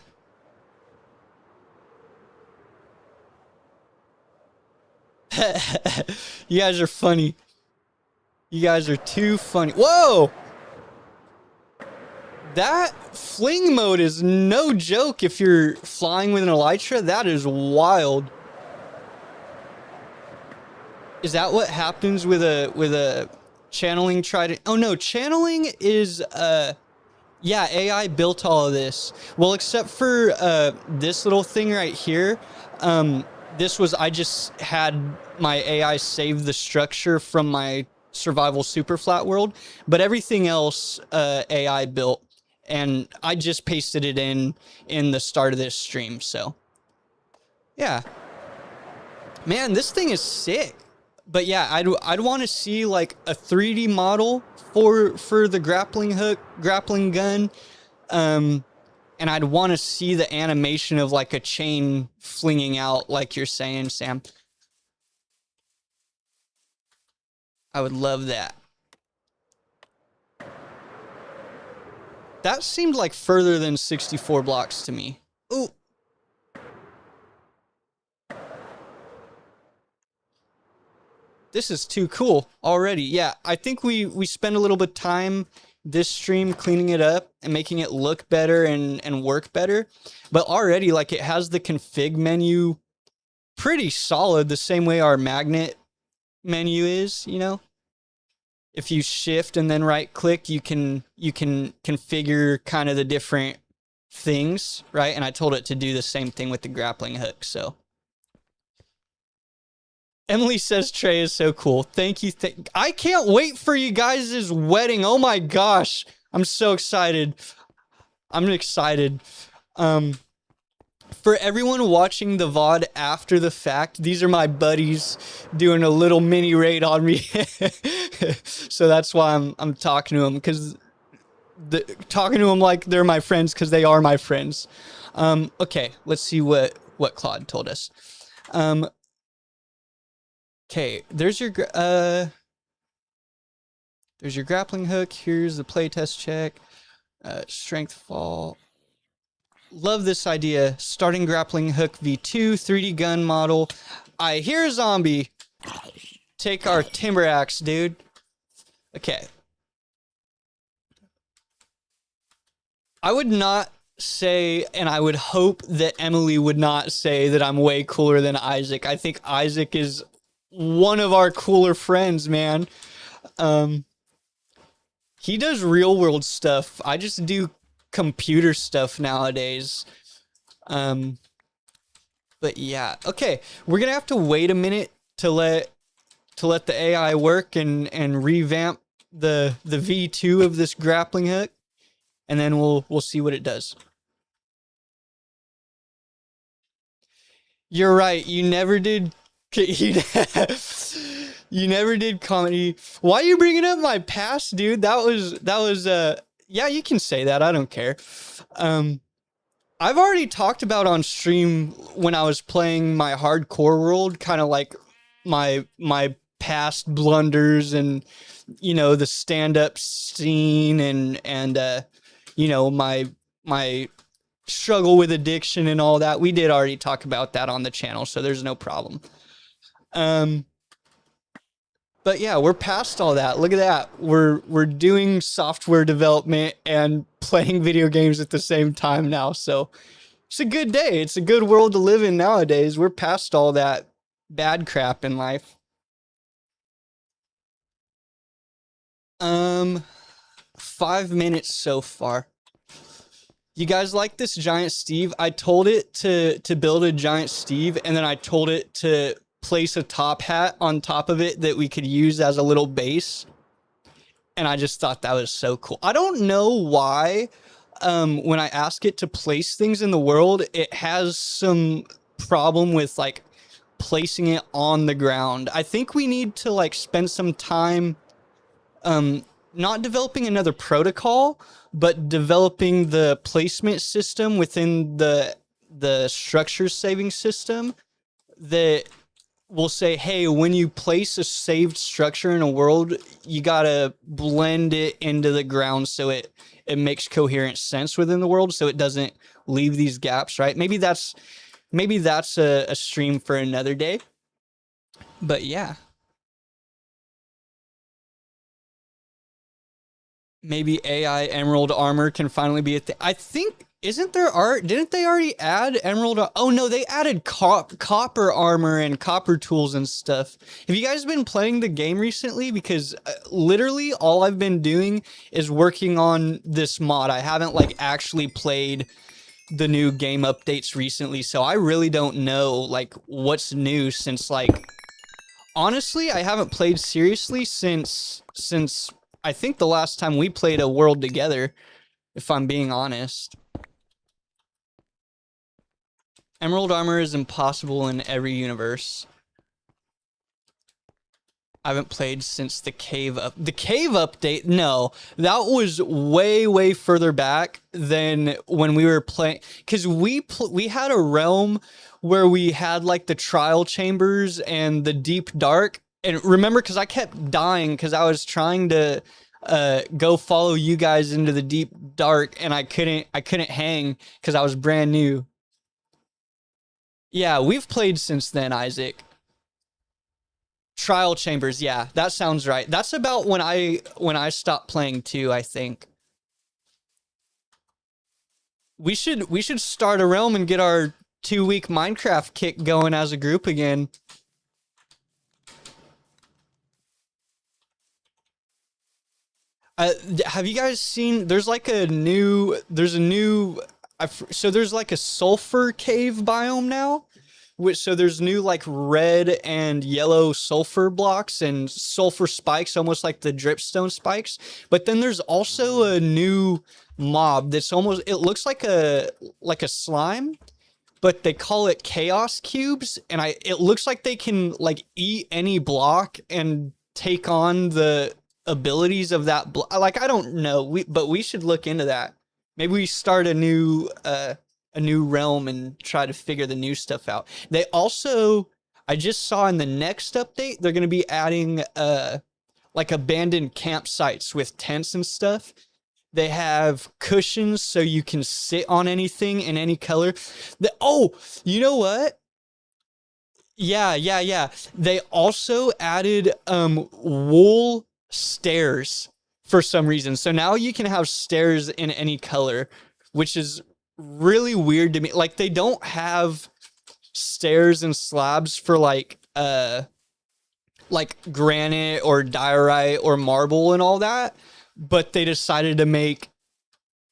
You guys are funny. You guys are too funny. Whoa! That fling mode is no joke if you're flying with an elytra. That is wild. Is that what happens with a channeling trident? Oh no, channeling is yeah, AI built all of this. Well, except for this little thing right here. I just had my AI save the structure from my survival super flat world, but everything else AI built, and I just pasted it in the start of this stream. So yeah, man, this thing is sick. But yeah, I'd want to see like a 3D model for the grappling hook, grappling gun. And I'd want to see the animation of like a chain flinging out, like you're saying, Sam. I would love that. That seemed like further than 64 blocks to me. Ooh. This is too cool already. Yeah, I think we spend a little bit of time this stream cleaning it up and making it look better and work better. But already, like, it has the config menu pretty solid, the same way our magnet menu is, you know? If you shift and then right click, you can configure kind of the different things, right? And I told it to do the same thing with the grappling hook, so. Emily says Trey is so cool. Thank you. I can't wait for you guys' wedding. Oh my gosh. I'm so excited. I'm excited. For everyone watching the VOD after the fact, these are my buddies doing a little mini raid on me. So that's why I'm talking to them, because talking to them like they're my friends, because they are my friends. Okay, let's see what Claude told us. Okay, there's your grappling hook. Here's the playtest check. Strength fall. Love this idea. Starting grappling hook V2, 3D gun model. I hear a zombie. Take our timber axe, dude. Okay. I would not say, and I would hope that Emily would not say that I'm way cooler than Isaac. I think Isaac is one of our cooler friends, man. He does real world stuff. I just do computer stuff nowadays. But yeah, okay. We're gonna have to wait a minute to let the AI work and revamp the V2 of this grappling hook, and then we'll see what it does. You're right. You never did. You never did comedy. Why are you bringing up my past, dude? That was yeah, you can say that. I don't care. I've already talked about on stream when I was playing my hardcore world, kind of like my past blunders and, you know, the stand-up scene and you know, my struggle with addiction and all that. We did already talk about that on the channel, so there's no problem. But yeah, we're past all that. Look at that. We're doing software development and playing video games at the same time now. So it's a good day. It's a good world to live in nowadays. We're past all that bad crap in life. 5 minutes so far. You guys like this giant Steve? I told it to build a giant Steve, and then I told it to place a top hat on top of it that we could use as a little base. And I just thought that was so cool. I don't know why when I ask it to place things in the world, it has some problem with like placing it on the ground. I think we need to like spend some time not developing another protocol, but developing the placement system within the structure saving system that will say, hey, when you place a saved structure in a world, you gotta blend it into the ground so it makes coherent sense within the world, so it doesn't leave these gaps, right? Maybe that's a stream for another day. But yeah. Maybe AI Emerald Armor can finally be a thing. I think, isn't there art? Didn't they already add Emerald? Oh no, they added copper armor and copper tools and stuff. Have you guys been playing the game recently? Because literally all I've been doing is working on this mod. I haven't like actually played the new game updates recently, so I really don't know like what's new since like honestly, I haven't played seriously since I think the last time we played a world together, if I'm being honest. Emerald armor is impossible in every universe. I haven't played since the cave update. No, that was way further back than when we were playing, because we had a realm where we had like the trial chambers and the deep dark. And remember, because I kept dying because I was trying to go follow you guys into the deep dark, and I couldn't hang because I was brand new. Yeah, we've played since then, Isaac. Trial chambers, yeah, that sounds right. That's about when I stopped playing too, I think. We should start a realm and get our 2-week Minecraft kick going as a group again. Have you guys seen? There's like a new. There's a new. So there's like a sulfur cave biome now. Which, so there's new like red and yellow sulfur blocks and sulfur spikes, almost like the dripstone spikes. But then there's also a new mob that's almost. It looks like a slime, but they call it chaos cubes, and it looks like they can like eat any block and take on the abilities of that like I don't know, but we should look into that. Maybe we start a new realm and try to figure the new stuff out. They also, I just saw in the next update, they're going to be adding like abandoned campsites with tents and stuff. They have cushions so you can sit on anything in any color. Oh, you know what? Yeah. They also added wool stairs for some reason. So now you can have stairs in any color, which is really weird to me. Like they don't have stairs and slabs for like granite or diorite or marble and all that, but they decided to make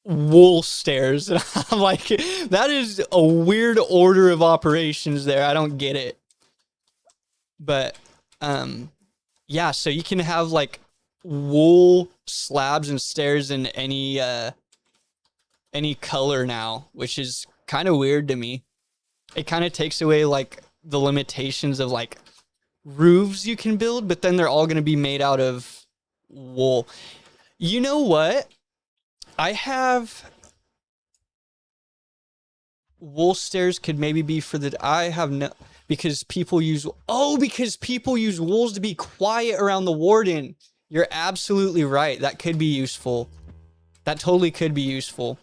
wool stairs. And I'm like, that is a weird order of operations there. I don't get it. But yeah, so you can have like wool slabs and stairs in any color now, which is kind of weird to me. It kind of takes away like the limitations of like roofs you can build, but then they're all going to be made out of wool. You know what? I have wool stairs could maybe be for the I have no because people use wools to be quiet around the warden. You're absolutely right. That could be useful. That totally could be useful.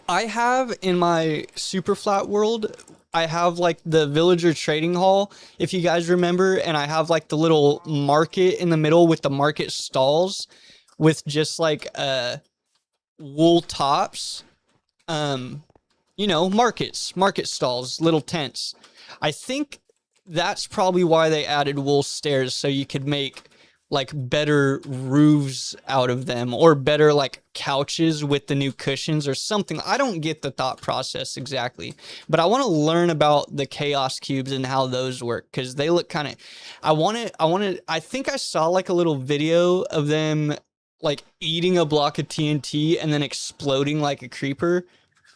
I have in my super flat world, I have like the villager trading hall, if you guys remember, and I have like the little market in the middle with the market stalls with just like wool tops. You know, market stalls, little tents. I think that's probably why they added wool stairs, so you could make like better roofs out of them, or better like couches with the new cushions or something. I don't get the thought process exactly, but I want to learn about the chaos cubes and how those work, because they look kind of, I think I saw like a little video of them like eating a block of TNT and then exploding like a creeper,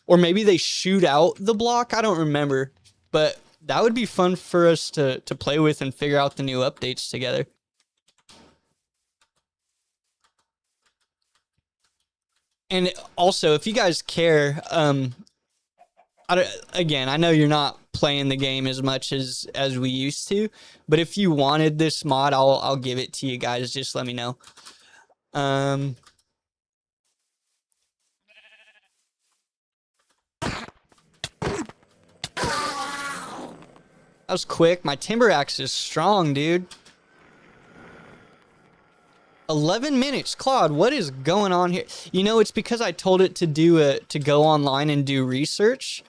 or maybe they shoot out the block. I don't remember, but that would be fun for us to play with and figure out the new updates together. And also, if you guys care, again, I know you're not playing the game as much as we used to, but if you wanted this mod, I'll give it to you guys. Just let me know. That was quick. My timber axe is strong, dude. 11 minutes, Claude. What is going on here? You know, it's because I told it to go online and do research.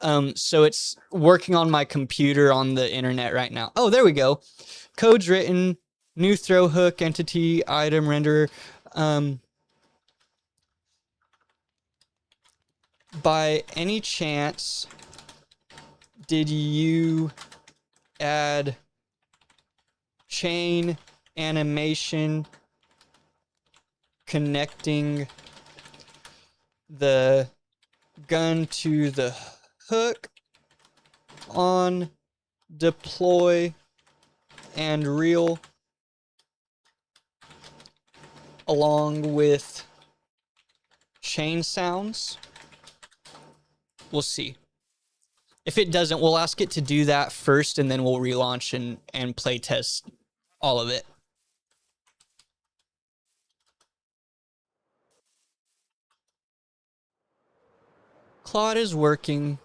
So it's working on my computer on the internet right now. Oh, there we go. Code's written. New throw hook, entity, item, renderer. by any chance, did you add chain animation connecting the gun to the hook on deploy and reel along with chain sounds? We'll see. If it doesn't, we'll ask it to do that first, and then we'll relaunch and play test all of it. Claude is working.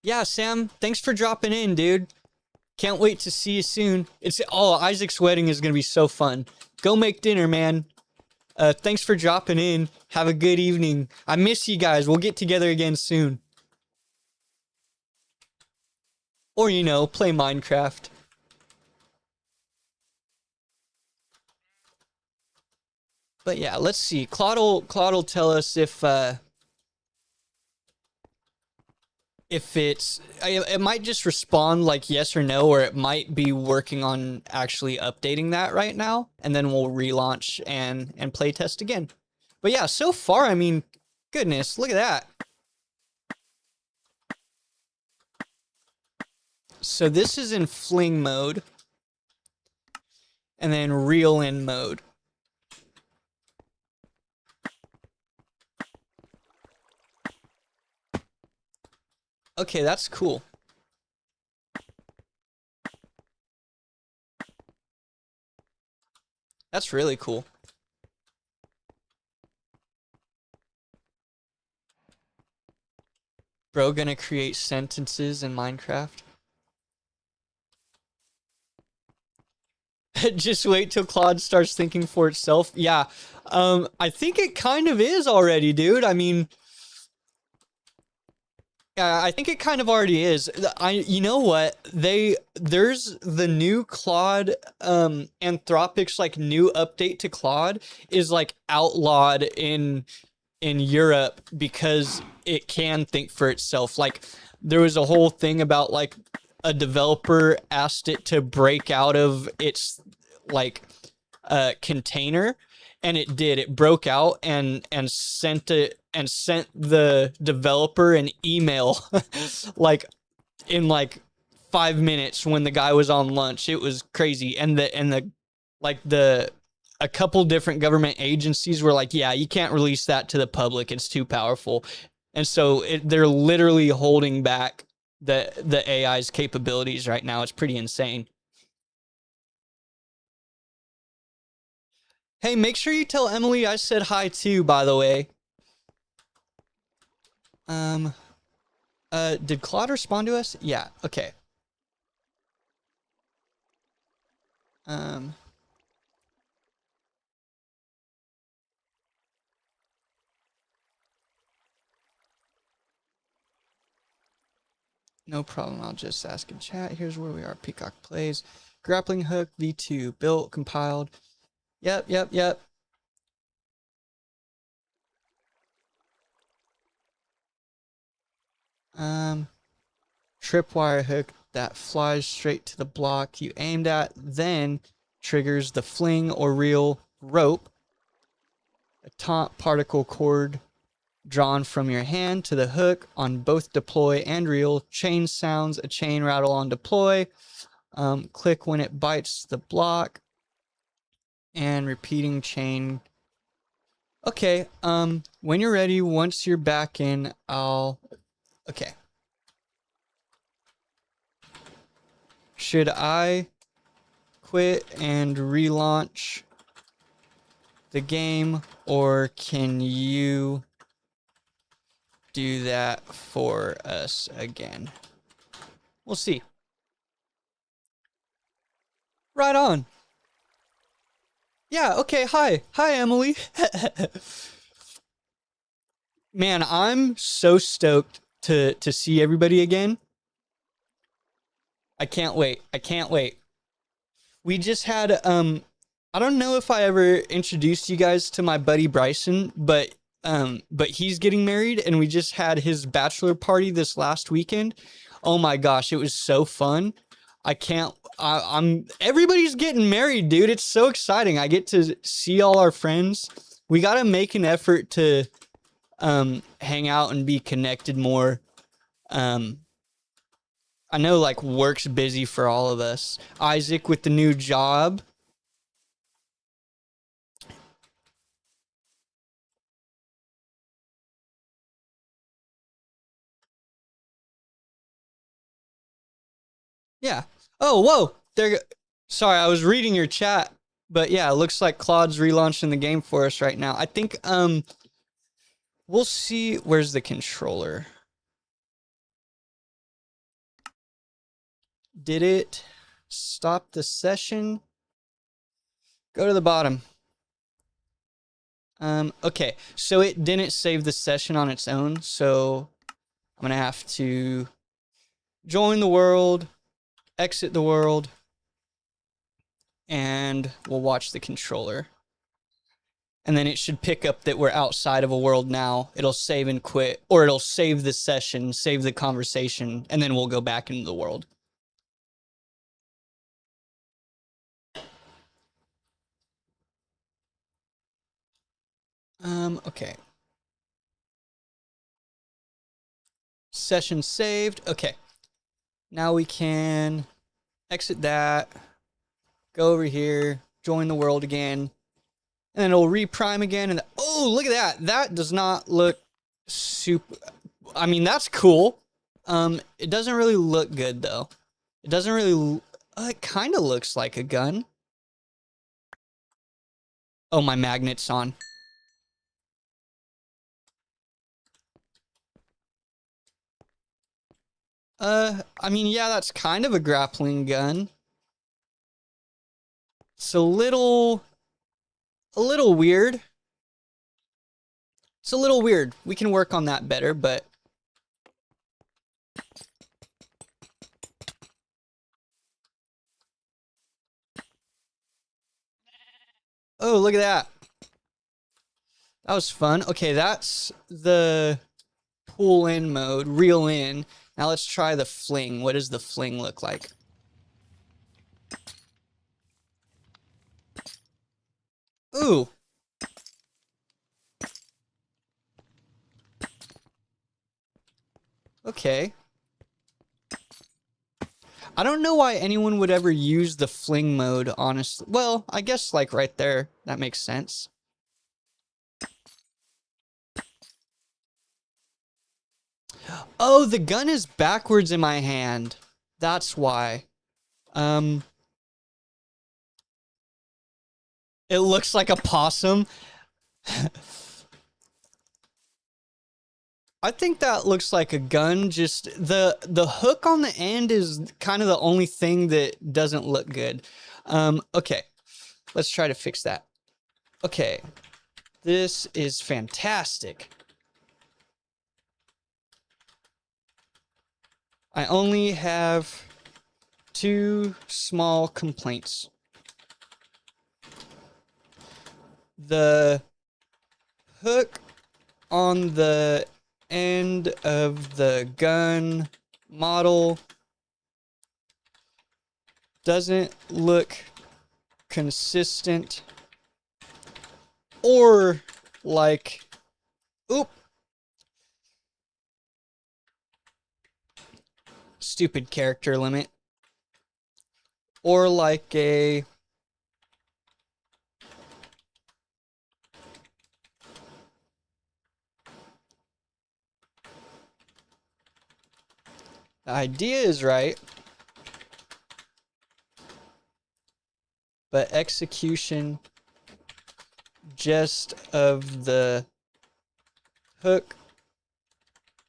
Yeah, Sam, thanks for dropping in, dude. Can't wait to see you soon. Isaac's wedding is going to be so fun. Go make dinner, man. Thanks for dropping in. Have a good evening. I miss you guys. We'll get together again soon. Or, you know, play Minecraft. But yeah, let's see. Claude will tell us if it might just respond like yes or no, or it might be working on actually updating that right now, and then we'll relaunch and play test again. But yeah, so far, I mean, goodness, look at that. So this is in fling mode, and then reel in mode. Okay, that's cool. That's really cool. Bro gonna create sentences in Minecraft? Just wait till Claude starts thinking for itself. Yeah, I think it kind of is already, dude. I mean... Yeah, I think it kind of already is. You know what? There's the new Claude, Anthropic's like new update to Claude is like outlawed in Europe because it can think for itself. Like there was a whole thing about like a developer asked it to break out of its like container, and it did. It broke out and sent the developer an email like in like 5 minutes when the guy was on lunch. It was crazy. And a couple different government agencies were like, yeah, you can't release that to the public. It's too powerful. And so they're literally holding back the AI's capabilities right now. It's pretty insane. Hey, make sure you tell Emily I said hi too, by the way. Did Claude respond to us? Yeah, okay. No problem, I'll just ask in chat. Here's where we are. Peacock plays. Grappling hook, V2, built, compiled. Yep. Tripwire hook that flies straight to the block you aimed at, then triggers the fling or reel rope. A taunt particle cord drawn from your hand to the hook on both deploy and reel. Chain sounds a chain rattle on deploy. Click when it bites the block. And repeating chain. Okay, when you're ready, once you're back in, okay. Should I quit and relaunch the game, or can you do that for us again? We'll see. Right on. Yeah, okay, hi, Emily. Man, I'm so stoked to see everybody again. I can't wait. We just had I don't know if I ever introduced you guys to my buddy Bryson, but he's getting married, and we just had his bachelor party this last weekend. Oh my gosh, it was so fun. I can't. I'm. Everybody's getting married, dude. It's so exciting. I get to see all our friends. We gotta make an effort to hang out and be connected more. I know like work's busy for all of us. Isaac with the new job. Yeah. Oh, whoa. There. Sorry, I was reading your chat, but yeah, it looks like Claude's relaunching the game for us right now. I think we'll see. Where's the controller? Did it stop the session? Go to the bottom. Okay, so it didn't save the session on its own, so I'm gonna have to join the world, exit the world, and we'll watch the controller. And then it should pick up that we're outside of a world now. It'll save and quit, or it'll save the session, save the conversation, and then we'll go back into the world. Okay. Session saved. Okay. Now we can exit that, go over here, join the world again, and then it'll reprime again. And oh, look at that. That does not look super. I mean, that's cool. It doesn't really look good though. It doesn't really. It kind of looks like a gun. Oh, my magnet's on. I mean, yeah, that's kind of a grappling gun. It's a little weird. It's a little weird. We can work on that better, but oh, look at that. That was fun. Okay, that's the pull in mode, reel in. Now let's try the fling. What does the fling look like? Ooh. Okay. I don't know why anyone would ever use the fling mode, honestly. Well, I guess like right there, that makes sense. Oh, the gun is backwards in my hand. That's why. It looks like a possum. I think that looks like a gun. Just the hook on the end is kind of the only thing that doesn't look good. Okay, let's try to fix that. Okay, this is fantastic. I only have 2 small complaints. The hook on the end of the gun model doesn't look consistent or like, oop, stupid character limit, or like a the idea is right, but execution just of the hook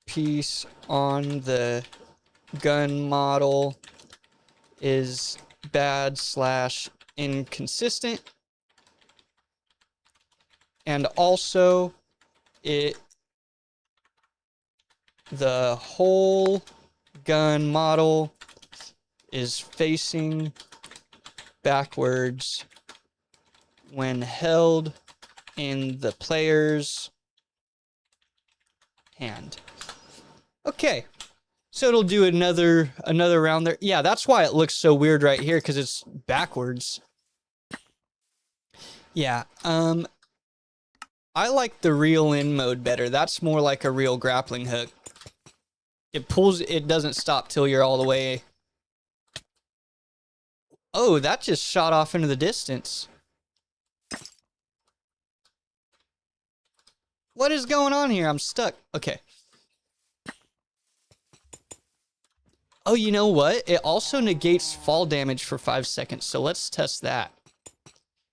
piece on the gun model is bad / inconsistent, and also the whole gun model is facing backwards when held in the player's hand. Okay. So it'll do another round there. Yeah, that's why it looks so weird right here, because it's backwards. Yeah, I like the reel in mode better. That's more like a real grappling hook. It pulls, it doesn't stop till you're all the way. Oh, that just shot off into the distance. What is going on here? I'm stuck. Okay. Oh, you know what? It also negates fall damage for 5 seconds. So let's test that.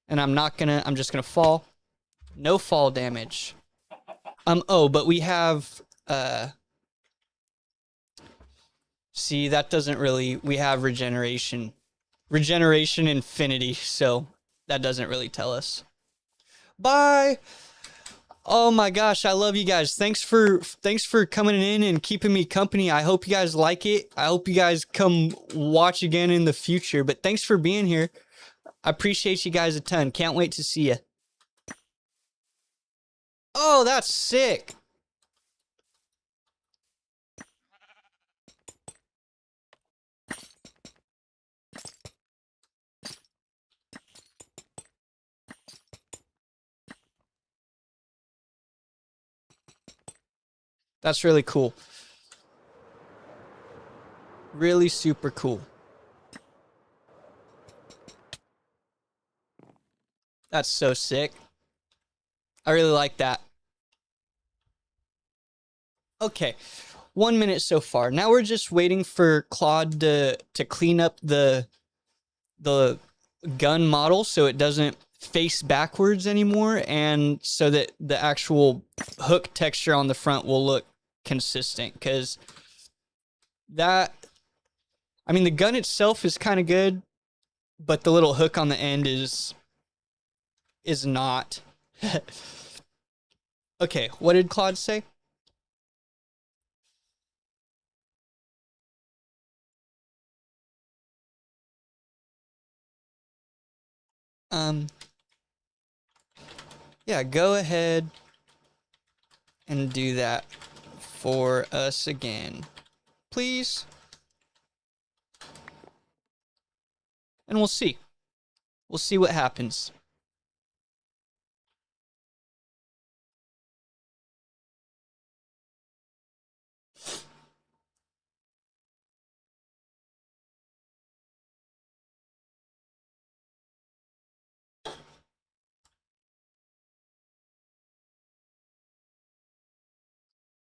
And I'm just gonna fall. No fall damage. Oh, but we have, see, that doesn't really, we have regeneration. Regeneration infinity, so that doesn't really tell us. Bye! Oh my gosh, I love you guys. Thanks for coming in and keeping me company. I hope you guys like it. I hope you guys come watch again in the future. But thanks for being here. I appreciate you guys a ton. Can't wait to see you. Oh, that's sick. That's really cool. Really super cool. That's so sick. I really like that. Okay. 1 minute so far. Now we're just waiting for Claude to clean up the gun model so it doesn't face backwards anymore, and so that the actual hook texture on the front will look consistent, because that, I mean, the gun itself is kind of good, but the little hook on the end is not. Okay, what did Claude say? Yeah, go ahead and do that for us again, please. And we'll see. We'll see what happens.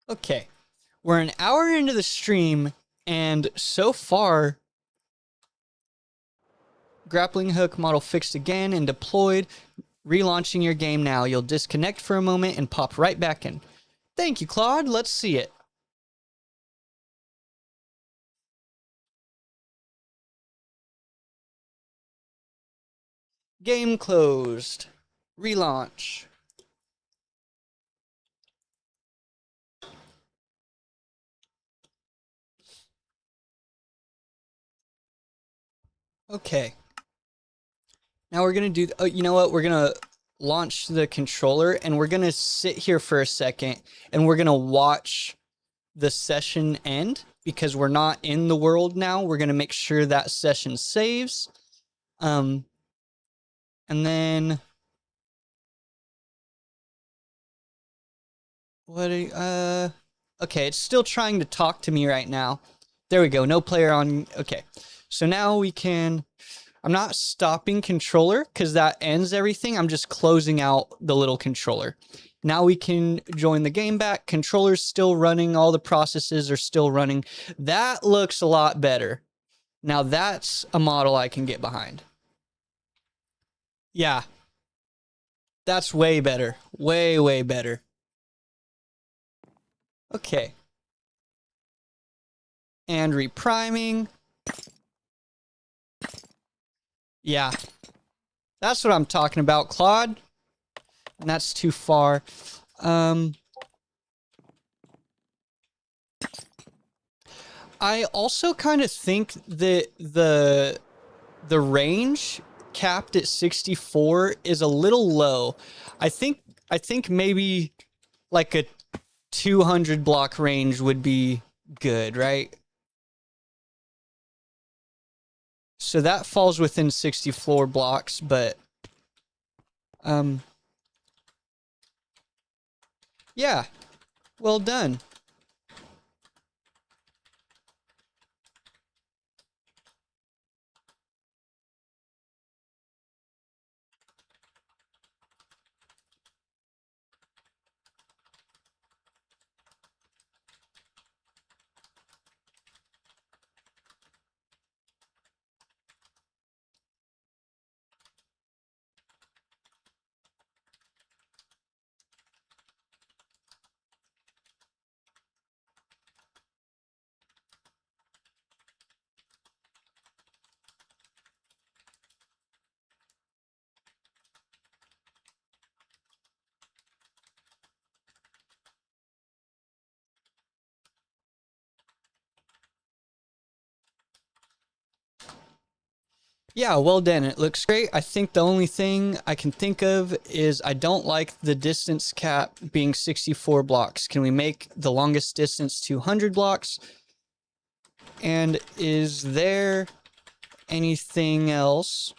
Okay, we're an hour into the stream, and so far, grappling hook model fixed again and deployed. Relaunching your game now. You'll disconnect for a moment and pop right back in. Thank you, Claude. Let's see it. Game closed. Relaunch. Okay. Now we're going to do, oh, you know what? We're going to launch the controller, and we're going to sit here for a second, and we're going to watch the session end, because we're not in the world now. We're going to make sure that session saves. And then what okay, it's still trying to talk to me right now. There we go. No player on. Okay. So now we can, I'm not stopping controller because that ends everything. I'm just closing out the little controller. Now we can join the game back. Controller's still running. All the processes are still running. That looks a lot better. Now that's a model I can get behind. Yeah. That's way better. Way, way better. Okay. And repriming. Yeah. That's what I'm talking about, Claude. And that's too far. I also kind of think that the range capped at 64 is a little low. I think maybe like a 200 block range would be good, right? So that falls within 60 floor blocks, but yeah, well done. Yeah, well done. It looks great. I think the only thing I can think of is I don't like the distance cap being 64 blocks. Can we make the longest distance 200 blocks? And is there anything else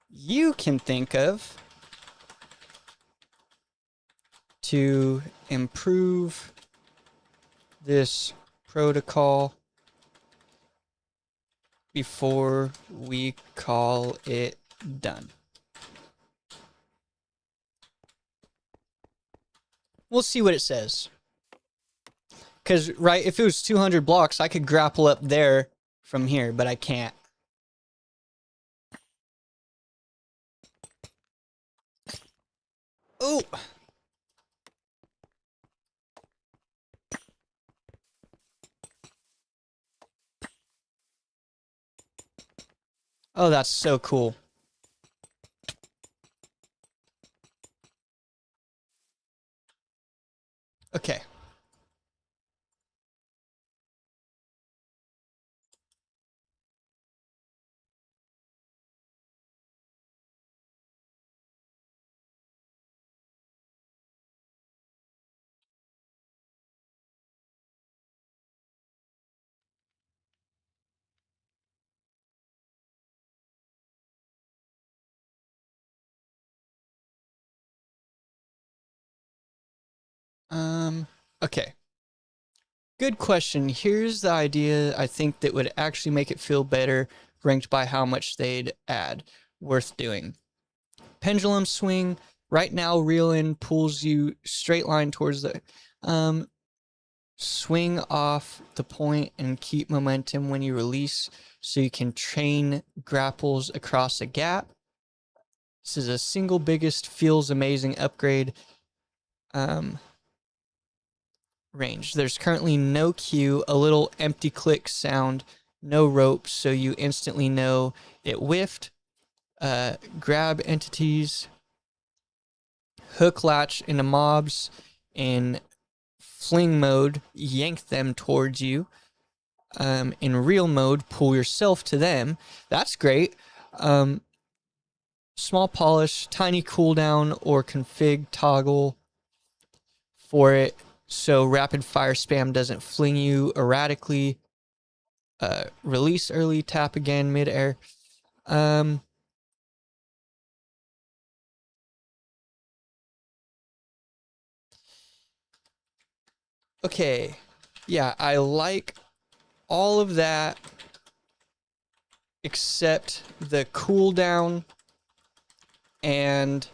you can think of to improve this protocol before we call it done? We'll see what it says. Because, right, if it was 200 blocks, I could grapple up there from here, but I can't. Oh! Oh, that's so cool. Okay. Okay. Good question. Here's the idea I think that would actually make it feel better, ranked by how much they'd add. Worth doing. Pendulum swing. Right now, reel in pulls you straight line towards the... swing off the point and keep momentum when you release so you can train grapples across a gap. This is a single biggest feels amazing upgrade. Range. There's currently no cue, a little empty click sound, no rope, so you instantly know it whiffed. Grab entities, hook latch into mobs in fling mode, yank them towards you. In real mode, pull yourself to them. That's great. Small polish, tiny cooldown, or config toggle for it so rapid fire spam doesn't fling you erratically. Release early, tap again mid-air. Okay. Yeah, I like all of that except the cooldown and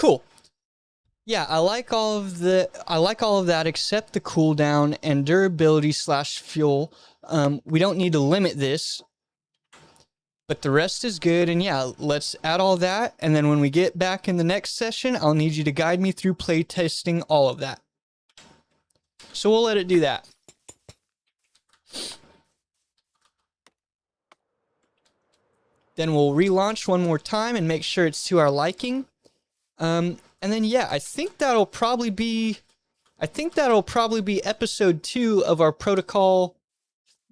Cool. Yeah, I like all of that except the cooldown and durability slash fuel. We don't need to limit this, but the rest is good. And yeah, let's add all that. And then when we get back in the next session, I'll need you to guide me through playtesting all of that. So we'll let it do that. Then we'll relaunch one more time and make sure it's to our liking. And then yeah, I think that'll probably be episode 2 of our protocol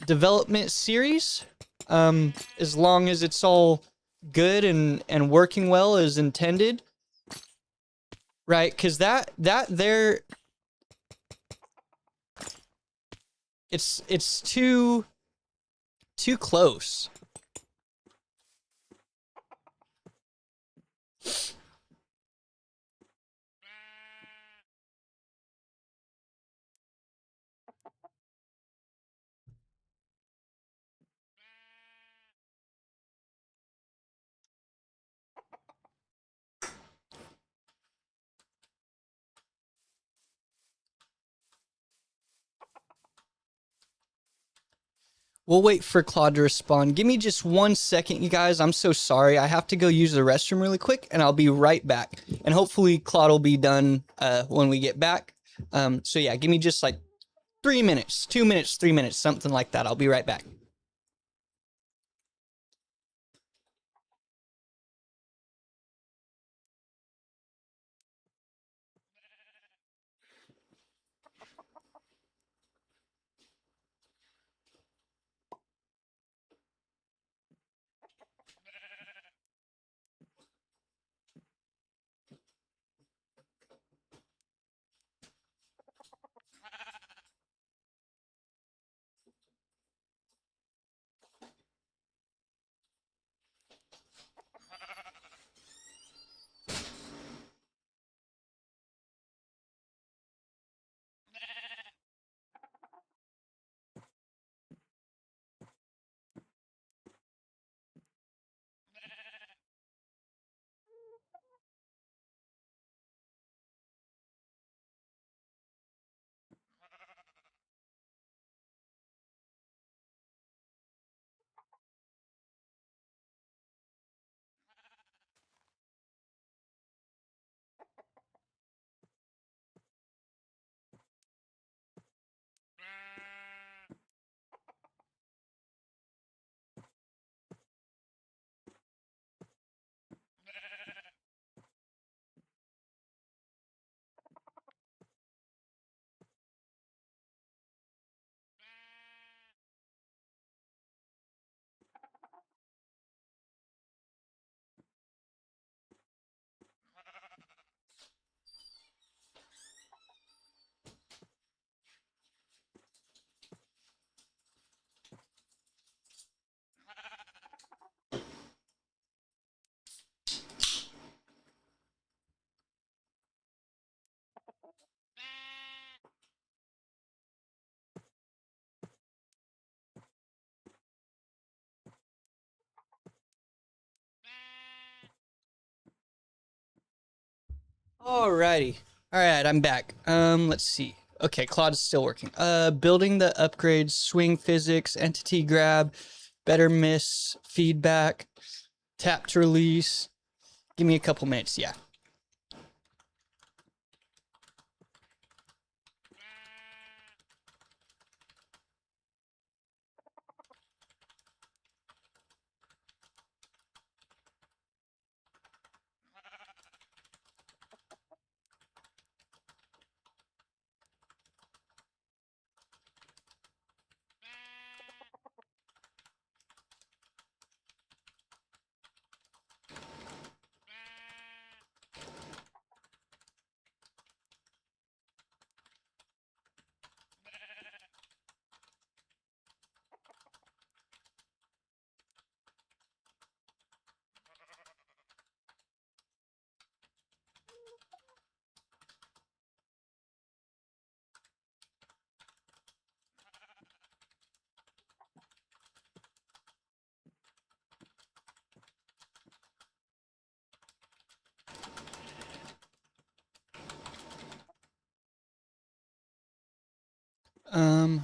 development series. As long as it's all good and working well as intended. Right, because that there, it's too close. We'll wait for Claude to respond. Give me just 1 second, you guys. I'm so sorry. I have to go use the restroom really quick, and I'll be right back. And hopefully Claude will be done when we get back. So yeah, give me just like 3 minutes, 2 minutes, 3 minutes, something like that. I'll be right back. Alrighty. Alright, I'm back. Let's see. Okay, Claude is still working. Building the upgrades, swing physics, entity grab, better miss, feedback, tap to release. Give me a couple minutes, yeah.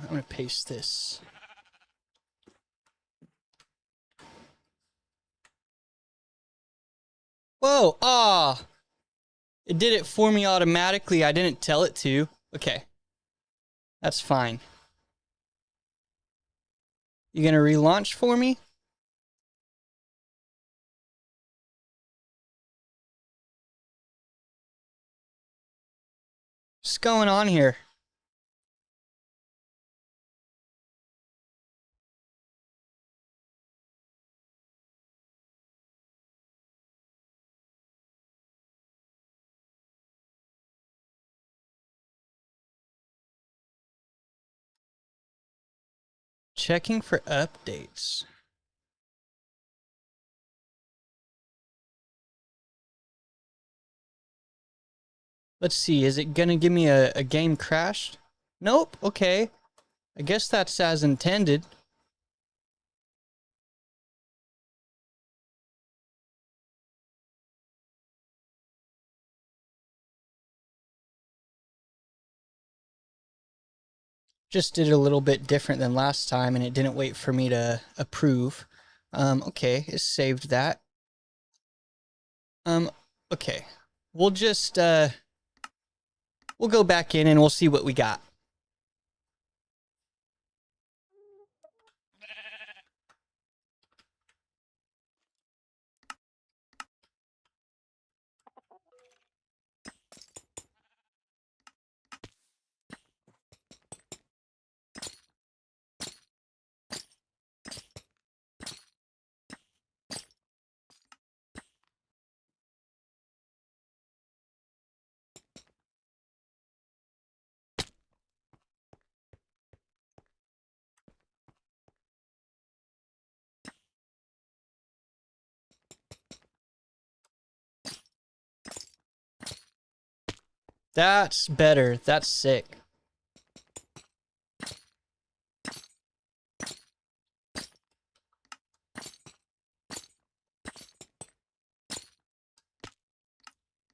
I'm gonna paste this. Whoa! Ah! It did it for me automatically. I didn't tell it to. Okay. That's fine. You gonna relaunch for me? What's going on here? Checking for updates. Let's see, is it gonna give me a game crashed? Nope, okay. I guess that's as intended. Just did it a little bit different than last time, and it didn't wait for me to approve. Okay, it saved that. Okay. We'll just, we'll go back in and we'll see what we got. That's better. That's sick.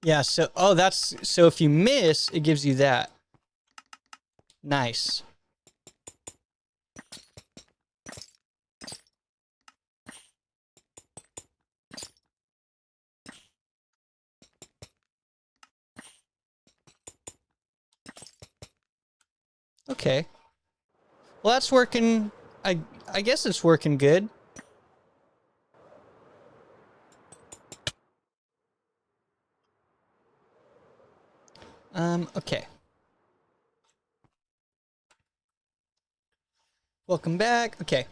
Yeah, so, oh, that's, so if you miss, it gives you that. Nice. Okay. Well, that's working. I guess it's working good. Okay. Welcome back. Okay.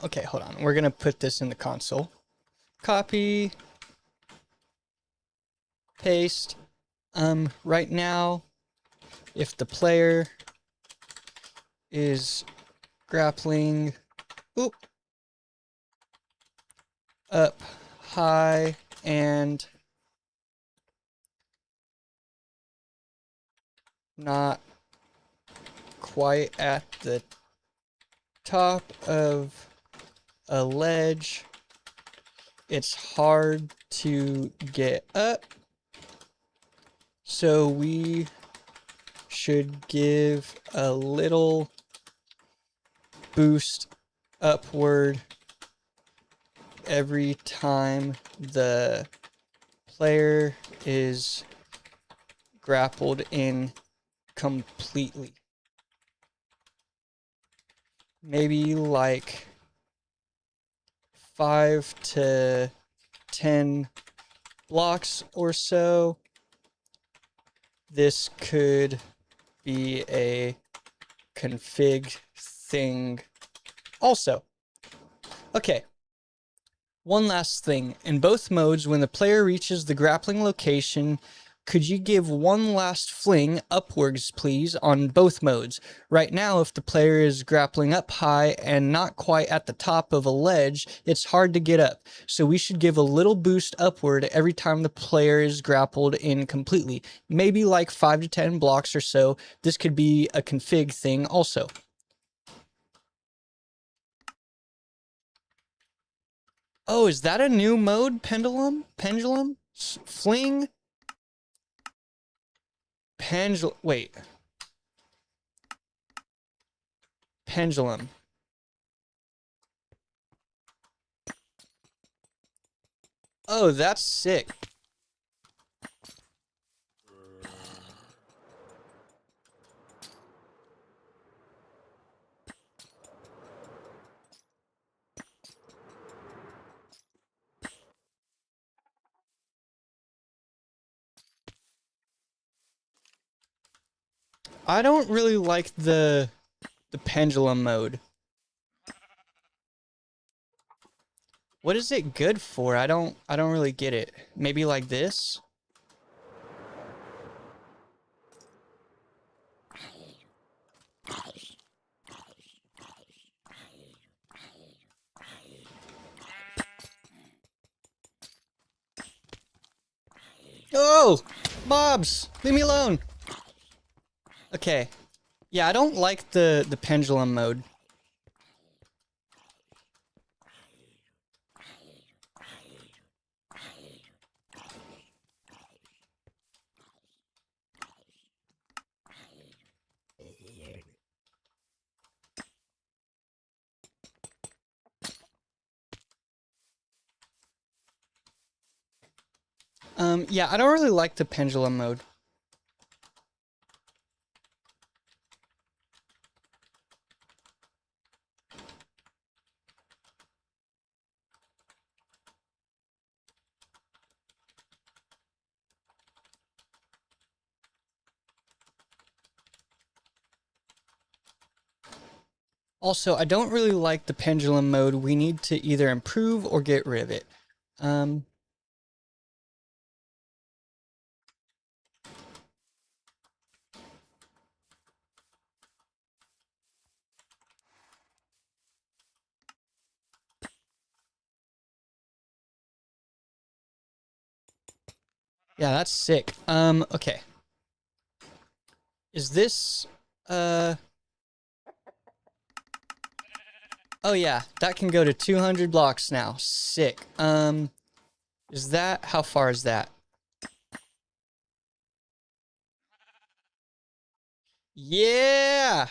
Okay, hold on. We're gonna put this in the console. Copy. Paste. Right now, if the player is grappling, oop, up high and not quite at the top of a ledge, it's hard to get up, so we should give a little boost upward every time the player is grappled in completely. Maybe like 5 to 10 blocks or so. This could be a config thing also. Okay. One last thing. In both modes, when the player reaches the grappling location, could you give one last fling upwards, please, on both modes? Right now, if the player is grappling up high and not quite at the top of a ledge, it's hard to get up. So we should give a little boost upward every time the player is grappled in completely. Maybe like 5 to 10 blocks or so. This could be a config thing also. Oh, is that a new mode? Pendulum? Pendulum? Fling? Wait. Pendulum. Oh, that's sick. I don't really like the pendulum mode. What is it good for? I don't really get it. Maybe like this? Oh! Mobs! Leave me alone! Okay. Yeah, I don't like the pendulum mode. Yeah, I don't really like the pendulum mode. Also, I don't really like the pendulum mode. We need to either improve or get rid of it. Yeah, that's sick. Okay. Is this, oh yeah, that can go to 200 blocks now. Sick. Is that, how far is that? Yeah!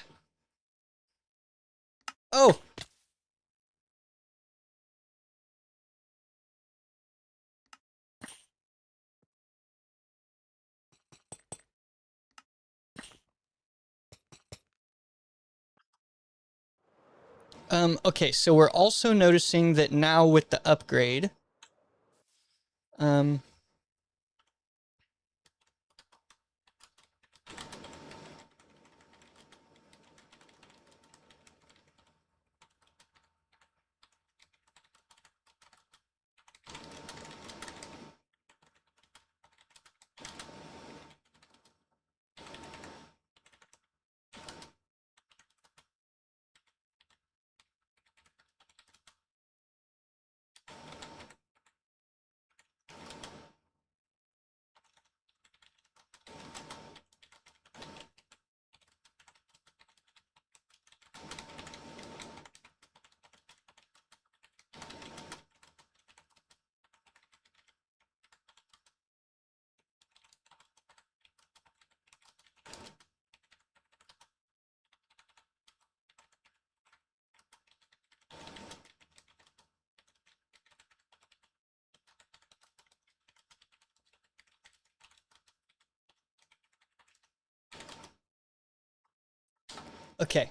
Oh! Okay, so we're also noticing that now with the upgrade, okay.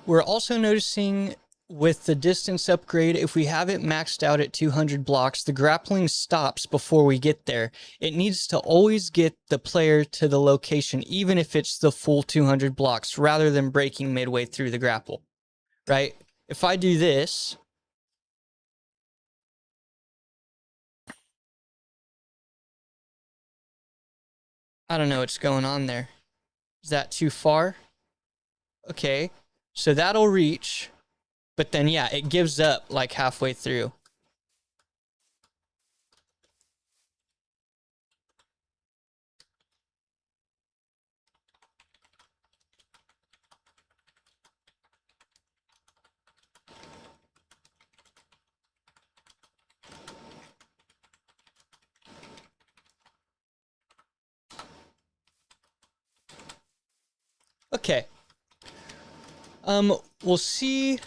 We're also noticing with the distance upgrade, if we have it maxed out at 200 blocks, the grappling stops before we get there. It needs to always get the player to the location, even if it's the full 200 blocks, rather than breaking midway through the grapple, right? If I do this, I don't know what's going on there. Is that too far? Okay, so that'll reach, but then yeah, it gives up like halfway through. Okay. We'll see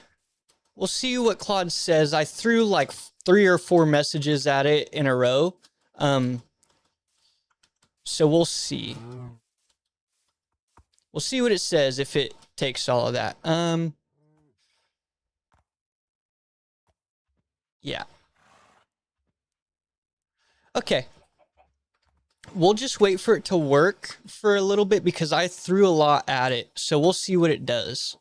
what Claude says. I threw like 3 or 4 messages at it in a row. So we'll see. We'll see what it says if it takes all of that. Yeah. Okay. We'll just wait for it to work for a little bit because I threw a lot at it. So we'll see what it does.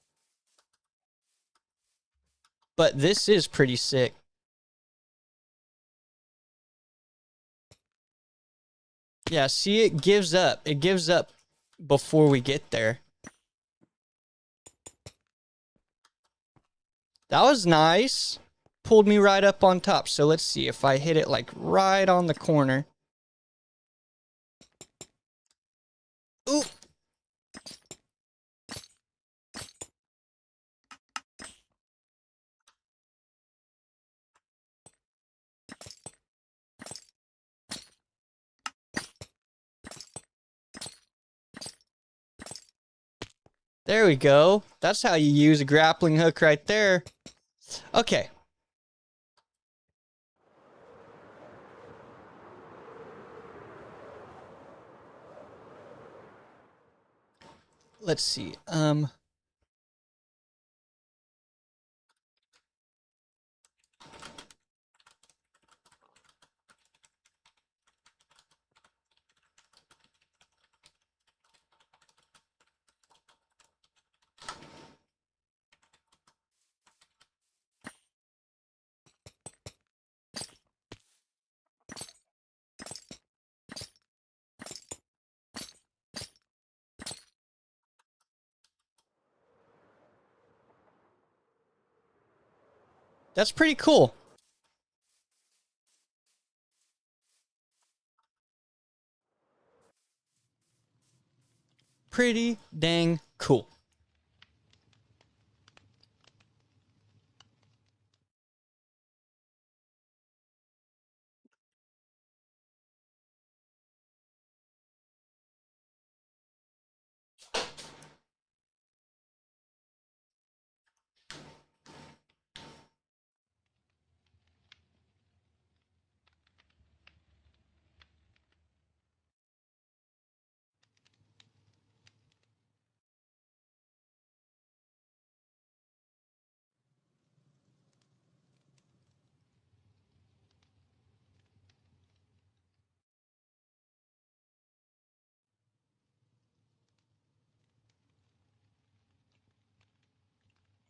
But this is pretty sick. Yeah, see, it gives up. It gives up before we get there. That was nice. Pulled me right up on top. So let's see if I hit it like right on the corner. Ooh. There we go. That's how you use a grappling hook right there. Okay. Let's see. That's pretty cool. Pretty dang cool.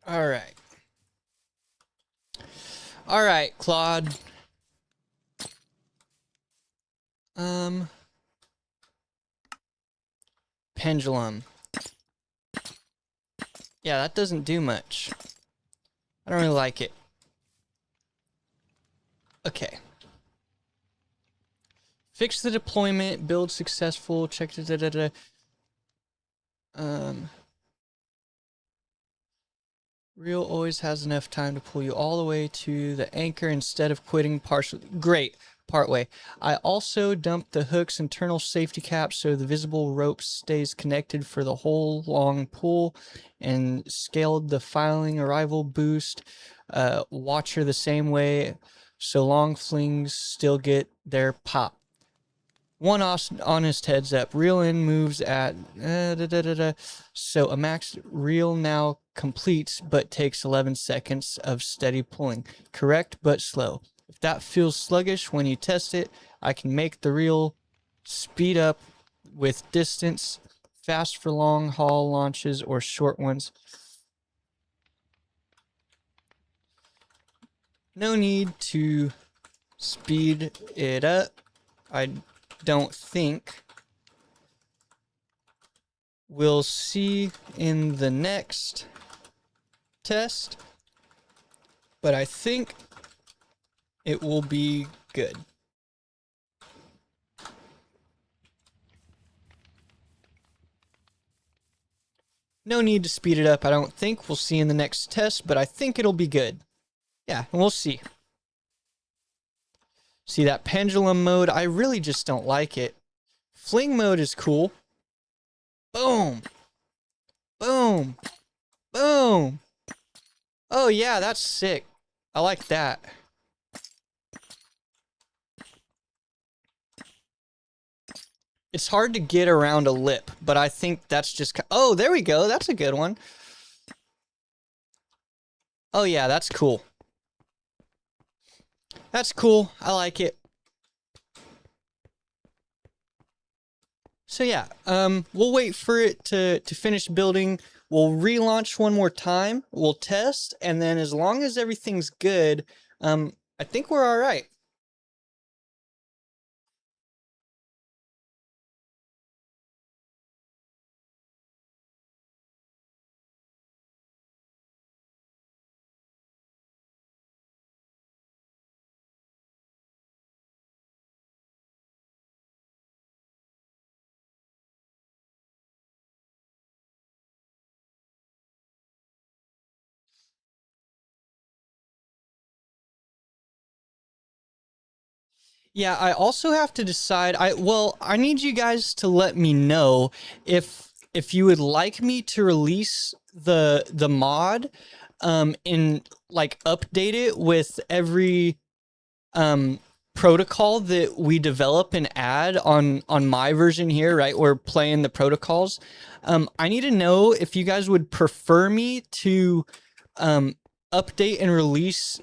All right. All right, Claude. Pendulum. Yeah, that doesn't do much. I don't really like it. Okay. Fix the deployment, build successful, check da. Reel always has enough time to pull you all the way to the anchor instead of quitting partially. Great, partway. I also dumped the hook's internal safety cap so the visible rope stays connected for the whole long pull, and scaled the filing arrival boost watcher the same way so long flings still get their pop. One honest heads up. Reel in moves at so a max reel now completes but takes 11 seconds of steady pulling. Correct but slow. If that feels sluggish when you test it, I can make the reel speed up with distance, fast for long haul launches or short ones. No need to speed it up. I don't think. We'll see in the next test, but I think it will be good. No need to speed it up, I don't think. We'll see in the next test, but I think it'll be good. Yeah, and we'll see. See that pendulum mode? I really just don't like it. Fling mode is cool. Boom. Boom. Boom. Oh yeah, that's sick. I like that. It's hard to get around a lip, but I think that's just... Oh, there we go. That's a good one. Oh yeah, that's cool. That's cool. I like it. So yeah, we'll wait for it to finish building. We'll relaunch one more time. We'll test, and then as long as everything's good, I think we're all right. Yeah, I also have to decide. I need you guys to let me know if you would like me to release the mod, in like update it with every protocol that we develop and add on my version here, right? We're playing the protocols. I need to know if you guys would prefer me to update and release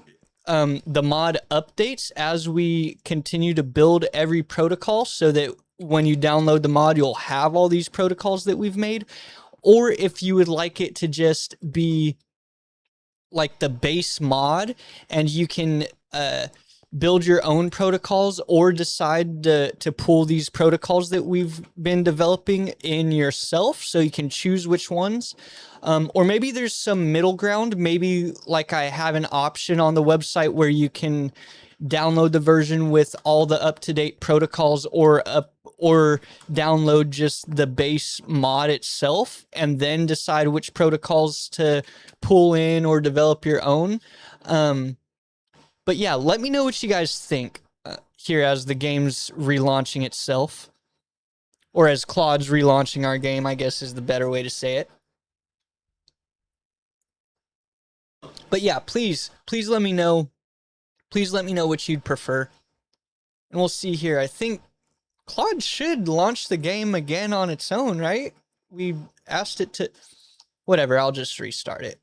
the mod updates as we continue to build every protocol, so that when you download the mod, you'll have all these protocols that we've made, or if you would like it to just be like the base mod and you can build your own protocols, or decide to pull these protocols that we've been developing in yourself, so you can choose which ones. Or maybe there's some middle ground. Maybe like I have an option on the website where you can download the version with all the up-to-date protocols, or download just the base mod itself and then decide which protocols to pull in or develop your own. But yeah, let me know what you guys think here as the game's relaunching itself. Or as Claude's relaunching our game, I guess is the better way to say it. But yeah, please let me know. Please let me know what you'd prefer. And we'll see here. I think Claude should launch the game again on its own, right? We asked it to... Whatever, I'll just restart it.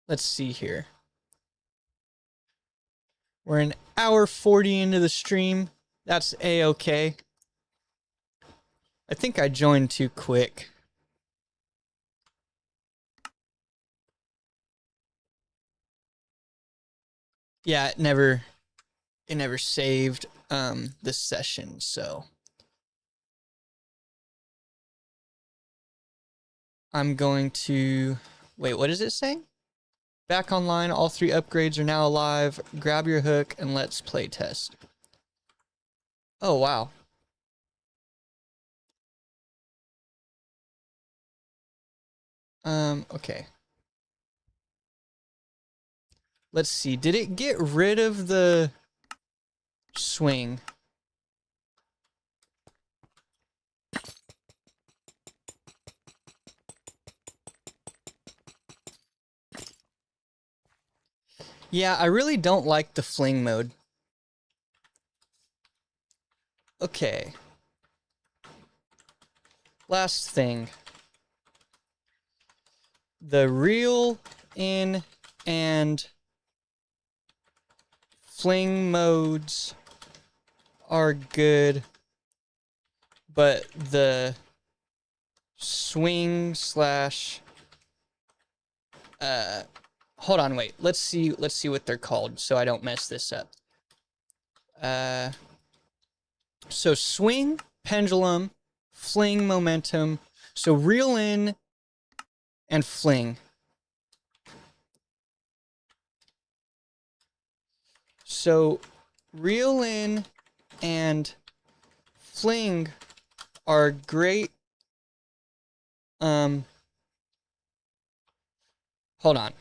Let's see here. We're an hour 40 into the stream. That's a-okay. I think I joined too quick. Yeah, it never saved the session, so I'm going to... Wait, what is it saying? Back online, all 3 upgrades are now alive. Grab your hook and let's play test. Oh, wow. Okay. Let's see. Did it get rid of the swing? Yeah, I really don't like the fling mode. Okay. Last thing. The reel in and fling modes are good, but the swing slash hold on, wait. Let's see what they're called so I don't mess this up. So swing, pendulum, fling, momentum. So reel in and fling. So reel in and fling are great. Hold on.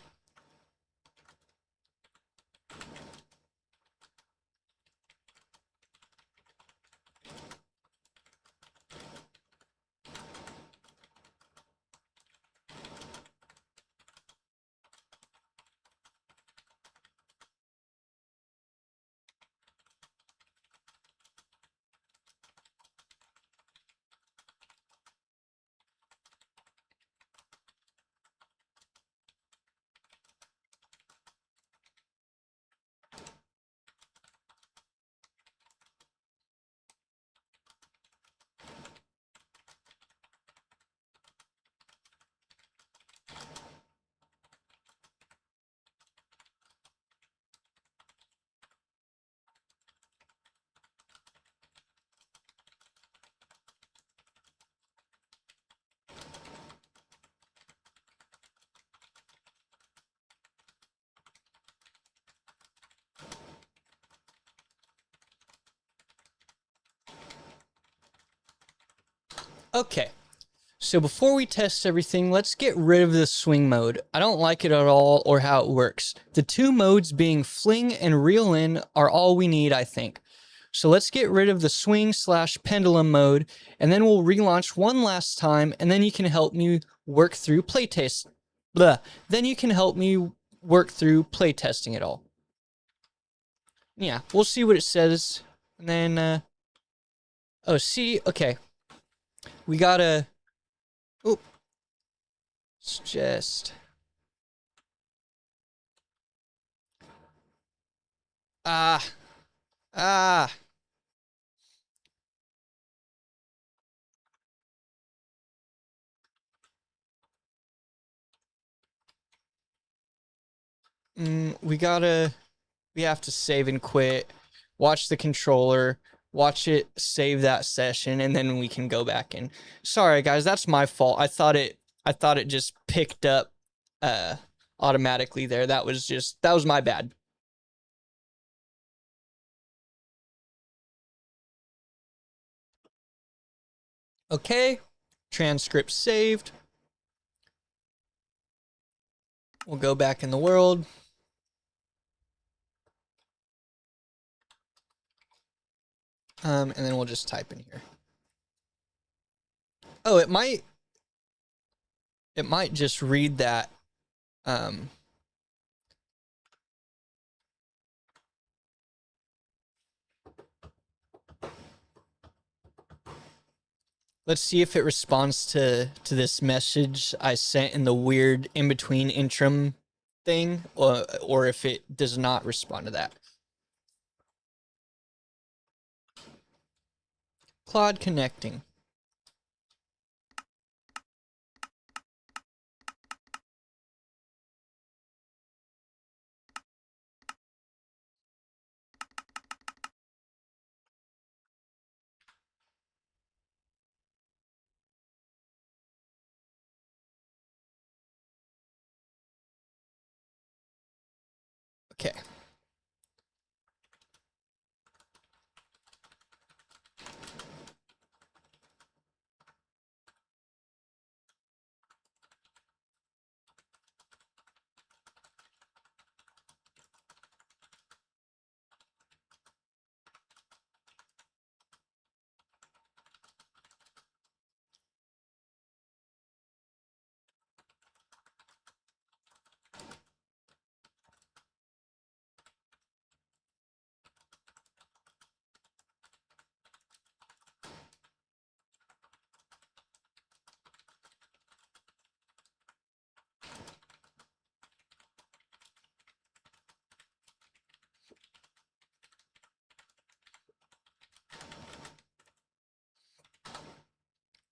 Okay. So before we test everything, let's get rid of the swing mode. I don't like it at all or how it works. The two modes being fling and reel in are all we need, I think. So let's get rid of the swing slash pendulum mode, and then we'll relaunch one last time, and then you can help me work through playtest. Blah. Then you can help me work through playtesting it all. Yeah, we'll see what it says. And then, oh, see, okay. We gotta, oh, it's just, ah, ah. We have to save and quit, watch the controller, watch it save that session, and then we can go back in. Sorry guys, that's my fault. I thought it just picked up uh automatically there. That was my bad. Okay, transcript saved. We'll go back in the world. And then we'll just type in here. Oh, it might just read that. Let's see if it responds to this message I sent in the weird in between interim thing, or if it does not respond to that. Claude connecting. Okay.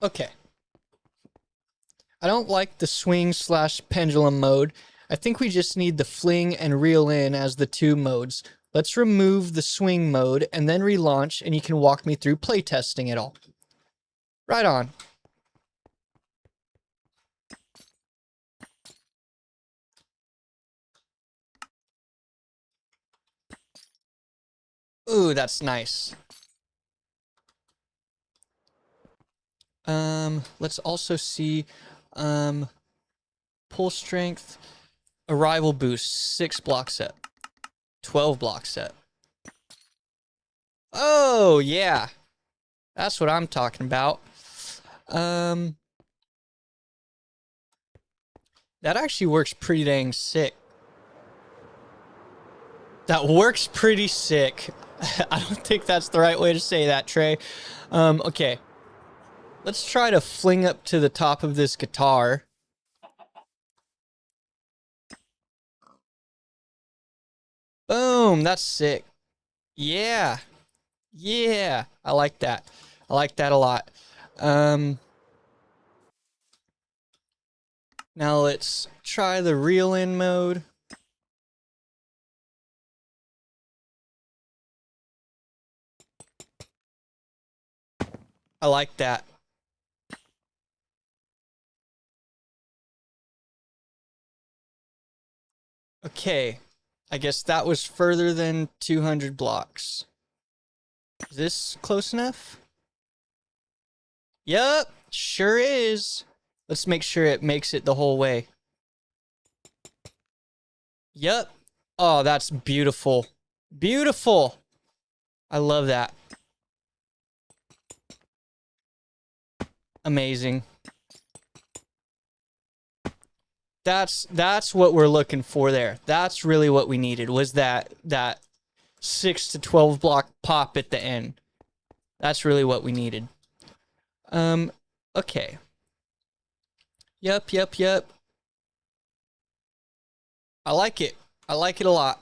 Okay. I don't like the swing / pendulum mode. I think we just need the fling and reel in as the two modes. Let's remove the swing mode and then relaunch, and you can walk me through playtesting it all. Right on. Ooh, that's nice. Let's also see, pull strength, arrival boost, 6 block set, 12 block set. Oh, yeah. That's what I'm talking about. That actually works pretty dang sick. That works pretty sick. I don't think that's the right way to say that, Trey. Okay. Let's try to fling up to the top of this guitar. Boom, that's sick. Yeah. Yeah. I like that. I like that a lot. Now let's try the reel in mode. I like that. Okay. I guess that was further than 200 blocks. Is this close enough? Yup, sure is. Let's make sure it makes it the whole way. Yup. Oh, that's beautiful. Beautiful. I love that. Amazing. That's what we're looking for there. That's really what we needed, was that 6 to 12 block pop at the end. That's really what we needed. Okay. Yup. I like it. I like it a lot.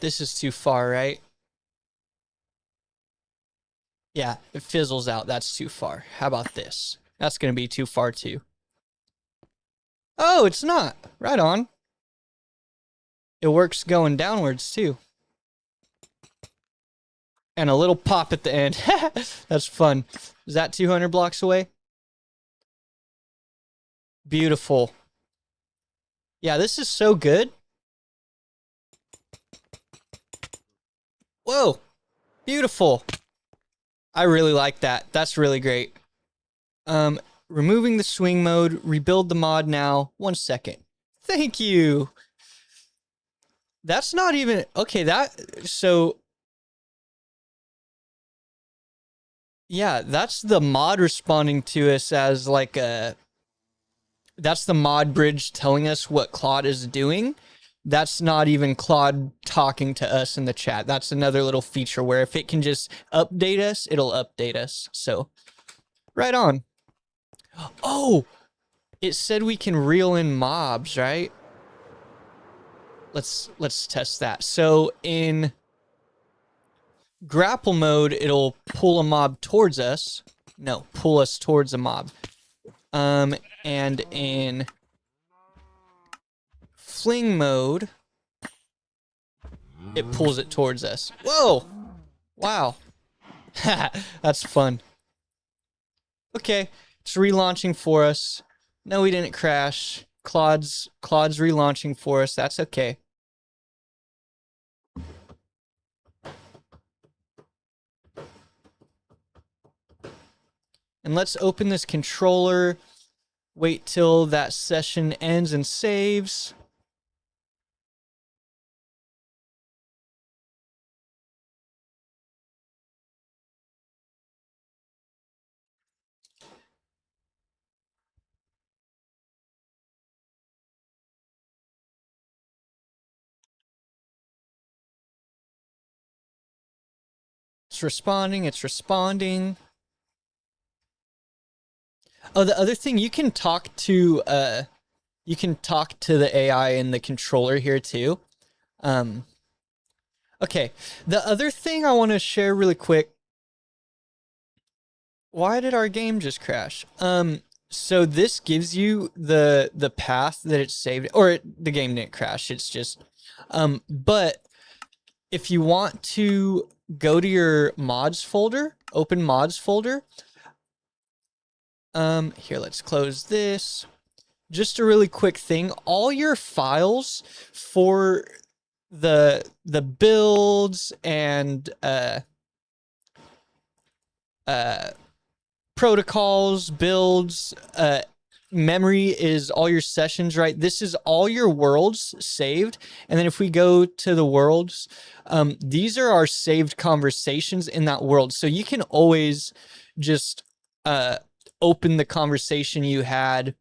This is too far, right? Yeah, it fizzles out. That's too far. How about this? That's going to be too far, too. Oh, it's not. Right on. It works going downwards, too. And a little pop at the end. That's fun. Is that 200 blocks away? Beautiful. Yeah, this is so good. Whoa. Beautiful. I really like that. That's really great. Removing the swing mode, rebuild the mod now. 1 second. Thank you. That's not even okay. So yeah, that's the mod responding to us as like that's the mod bridge telling us what Claude is doing. That's not even Claude talking to us in the chat. That's another little feature where if it can just update us, it'll update us. So right on. Oh, it said we can reel in mobs, right? Let's test that. So in grapple mode, it'll pull a mob towards us. No, pull us towards a mob. And in fling mode, it pulls it towards us. Whoa! Wow. That's fun. Okay, it's relaunching for us. No, we didn't crash. Claude's relaunching for us. That's okay. And let's open this controller. Wait till that session ends and saves. It's responding. Oh, the other thing, you can talk to You can talk to the AI in the controller here too. Okay, the other thing I want to share really quick. Why did our game just crash? So this gives you the path that it's saved, or the game didn't crash. It's just, but if you want to go to your mods folder, open mods folder. Here, let's close this. Just a really quick thing. All your files for the builds and protocols, builds, memory is all your sessions, right? This is all your worlds saved. And then if we go to the worlds, these are our saved conversations in that world. So you can always just open the conversation you had.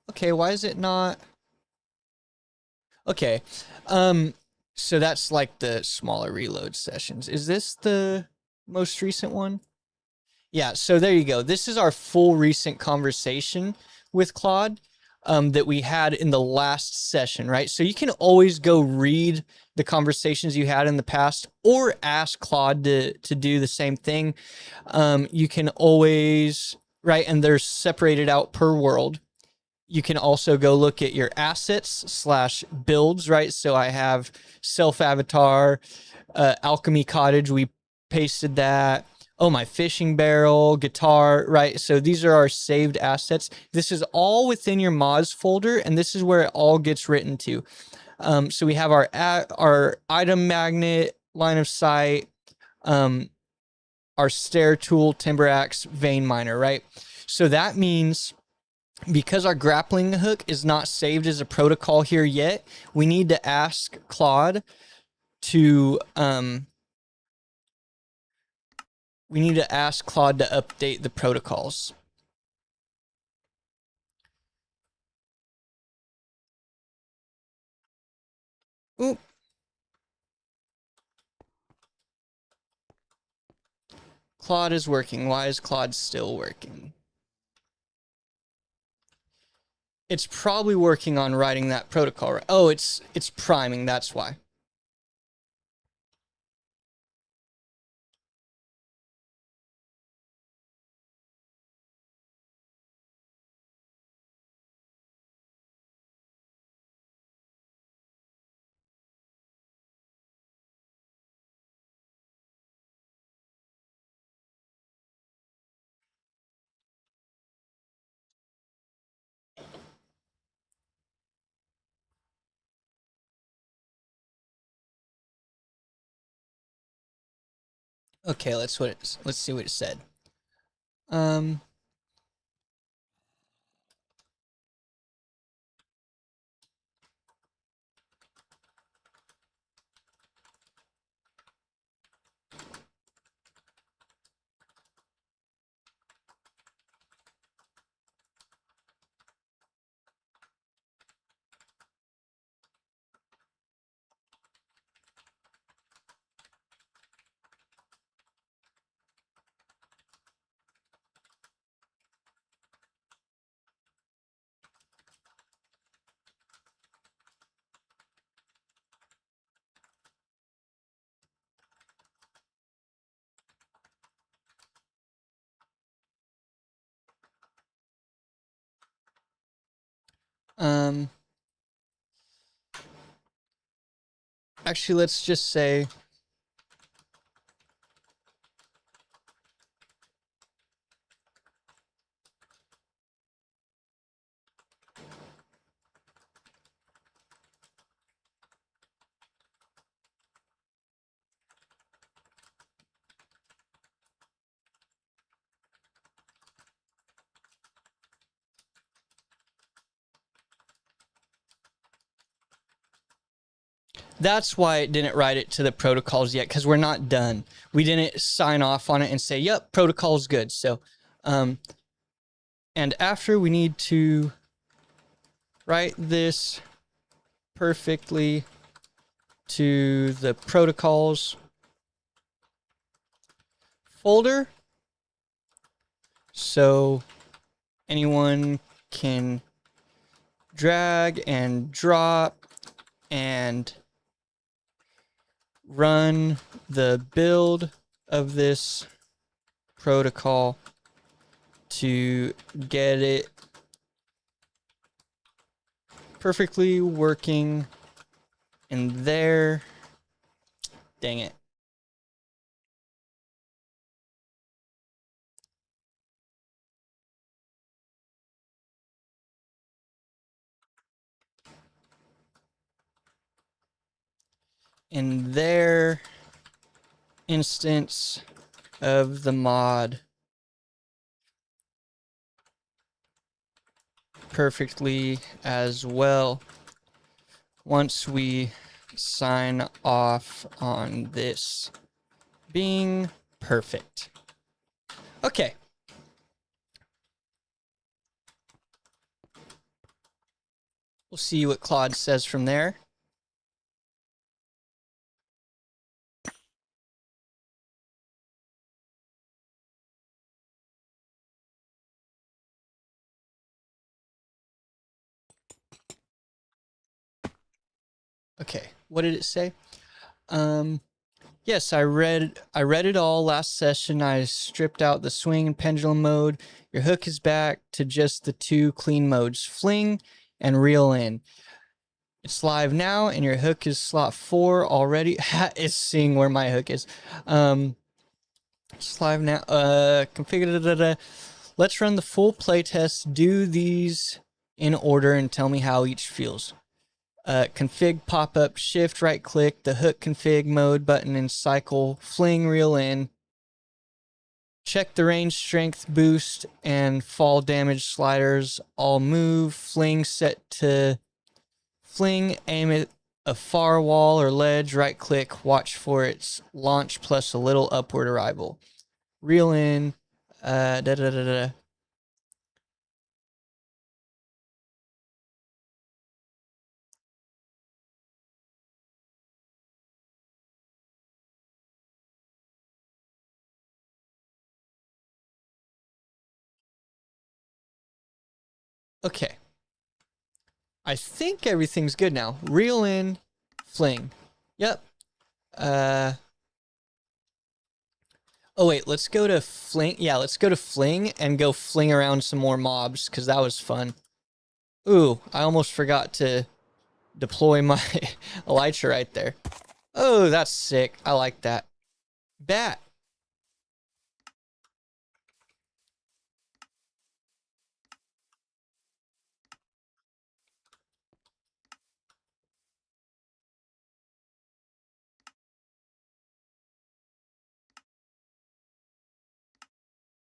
Okay, why is it not? Okay. So that's like the smaller reload sessions. Is this the most recent one? Yeah, so there you go. This is our full recent conversation with Claude that we had in the last session, right? So you can always go read the conversations you had in the past or ask Claude to do the same thing. You can always, right, and they're separated out per world. You can also go look at your assets / builds, right? So I have self-avatar, alchemy cottage, we pasted that. Oh, my fishing barrel, guitar, right? So these are our saved assets. This is all within your mods folder, and this is where it all gets written to. So we have our item magnet, line of sight, our stair tool, timber axe, vein miner, right? So that means because our grappling hook is not saved as a protocol here yet, we need to ask Claude to update the protocols. Oop. Claude is working. Why is Claude still working? It's probably working on writing that protocol. Right? Oh, it's priming. That's why. Okay, let's see what it said. Actually, let's just say that's why it didn't write it to the protocols yet, because we're not done. We didn't sign off on it and say, yep, protocol's good. So, and after we need to write this perfectly to the protocols. folder so anyone can drag and drop and run the build of this protocol to get it perfectly working in there. Dang it. In their instance of the mod perfectly as well once we sign off on this being perfect. Okay. We'll see what Claude says from there. Okay, what did it say? Yes, I read it all last session. I stripped out the swing and pendulum mode. Your hook is back to just the two clean modes, fling and reel in. It's live now, and your hook is slot 4 already. It's seeing where my hook is. It's live now. Configure. Let's run the full playtest. Do these in order and tell me how each feels. Config pop-up, shift right click the hook config mode button and cycle fling reel in. Check the range, strength, boost, and fall damage sliders. All move. Fling set to fling. Aim at a far wall or ledge. Right click. Watch for its launch plus a little upward arrival. Reel in. Okay. I think everything's good now. Reel in, fling. Yep. Oh wait, let's go to fling. Yeah, let's go to fling and go fling around some more mobs because that was fun. Ooh, I almost forgot to deploy my elytra right there. Oh, that's sick. I like that. Bat.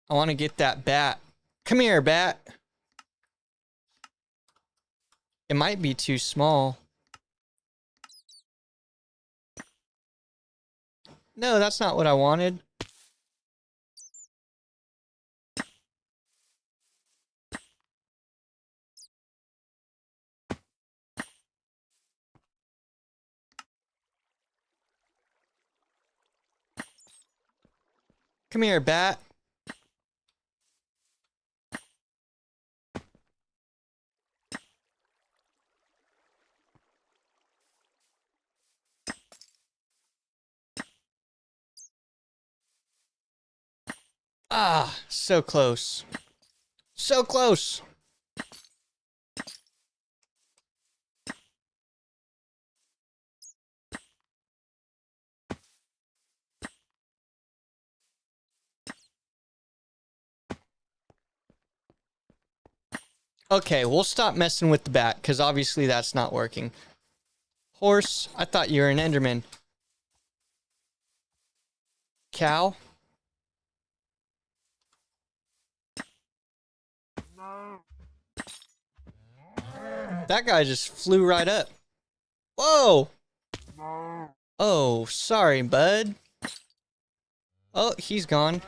I want to get that bat. Come here, bat. It might be too small. No, that's not what I wanted. Come here, bat. Ah, so close. So close. Okay, we'll stop messing with the bat, because obviously that's not working. Horse, I thought you were an Enderman. Cow? That guy just flew right up. Whoa! Oh, sorry, bud. Oh, he's gone.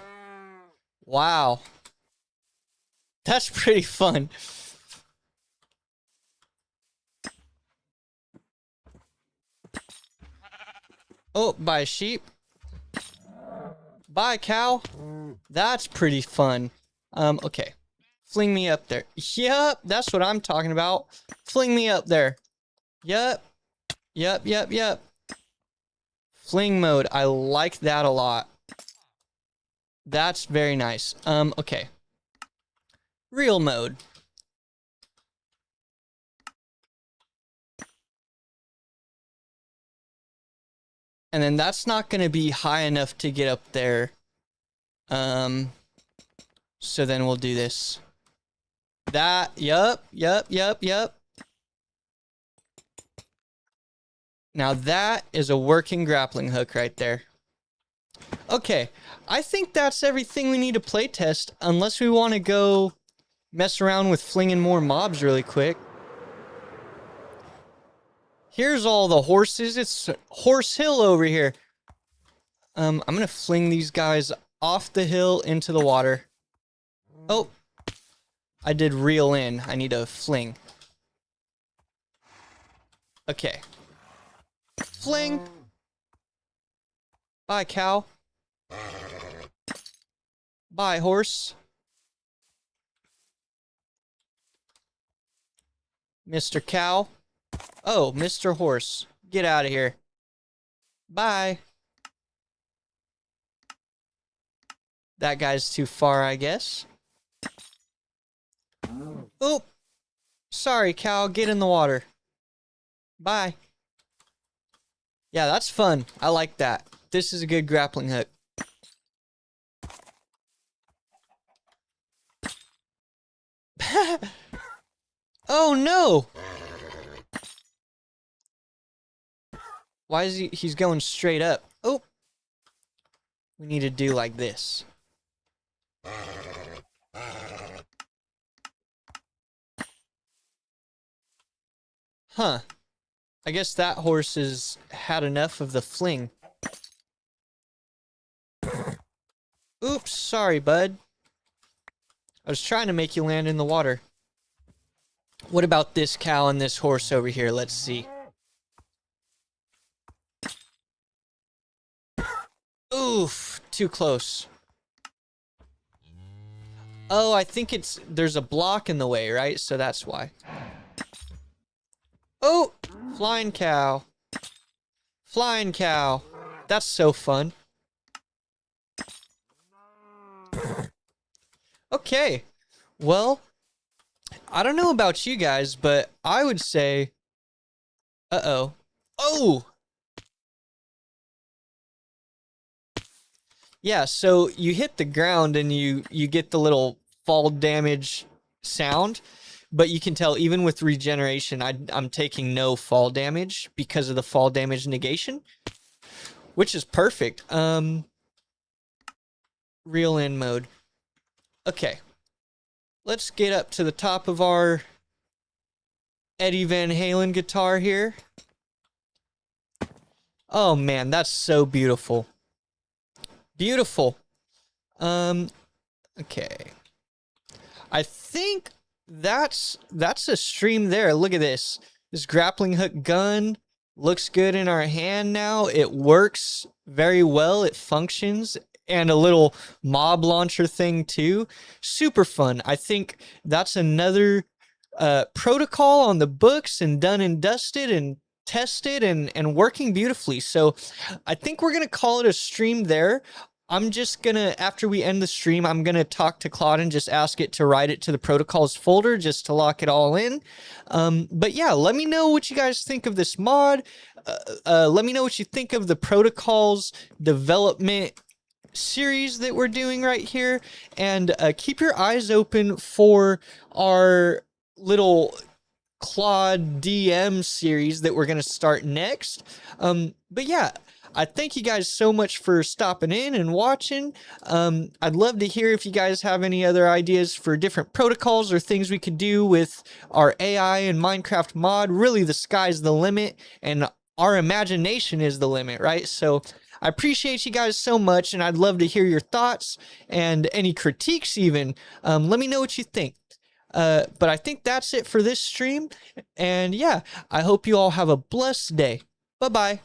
Wow. That's pretty fun. Oh, by a sheep. Bye, cow. That's pretty fun. Okay. Fling me up there. Yup, that's what I'm talking about. Fling me up there. Yup. Yup, yup, yup. Fling mode. I like that a lot. That's very nice. Okay. Real mode. And then that's not going to be high enough to get up there. So then we'll do this. That, yup. Now that is a working grappling hook right there. Okay, I think that's everything we need to playtest, unless we want to go mess around with flinging more mobs really quick. Here's all the horses. It's Horse Hill over here. I'm gonna fling these guys off the hill into the water. Oh, I did reel in. I need to fling. Okay. Fling. Bye, cow. Bye, horse. Mr. Cow. Oh, Mr. Horse. Get out of here. Bye. That guy's too far, I guess. Oop. Sorry, cow. Get in the water. Bye. Yeah, that's fun. I like that. This is a good grappling hook. Oh, no. Why is he's going straight up? Oh. We need to do like this. Huh. I guess that horse has had enough of the fling. Oops, sorry, bud. I was trying to make you land in the water. What about this cow and this horse over here? Let's see. Oof, too close. Oh, I think there's a block in the way, right? So that's why. Oh, flying cow. Flying cow. That's so fun. Okay. Well, I don't know about you guys, but I would say... Uh-oh. Oh! Yeah, so you hit the ground and you get the little fall damage sound, but you can tell even with regeneration, I'm taking no fall damage because of the fall damage negation, which is perfect. Reel in mode. Okay. Let's get up to the top of our Eddie Van Halen guitar here. Oh man, that's so beautiful. Beautiful. Okay. I think that's a stream there. Look at this. This grappling hook gun looks good in our hand now. It works very well. It functions. And a little mob launcher thing too. Super fun. I think that's another protocol on the books and done and dusted and tested and working beautifully. So I think we're going to call it a stream there. I'm just going to, after we end the stream, I'm going to talk to Claude and just ask it to write it to the protocols folder just to lock it all in. But yeah, let me know what you guys think of this mod. Let me know what you think of the protocols development series that we're doing right here, and keep your eyes open for our little Claude DM series that we're going to start next. But yeah, I thank you guys so much for stopping in and watching. I'd love to hear if you guys have any other ideas for different protocols or things we could do with our AI and Minecraft mod. Really, the sky's the limit, and our imagination is the limit, right? So I appreciate you guys so much, and I'd love to hear your thoughts and any critiques even. Let me know what you think. But I think that's it for this stream. And yeah, I hope you all have a blessed day. Bye-bye.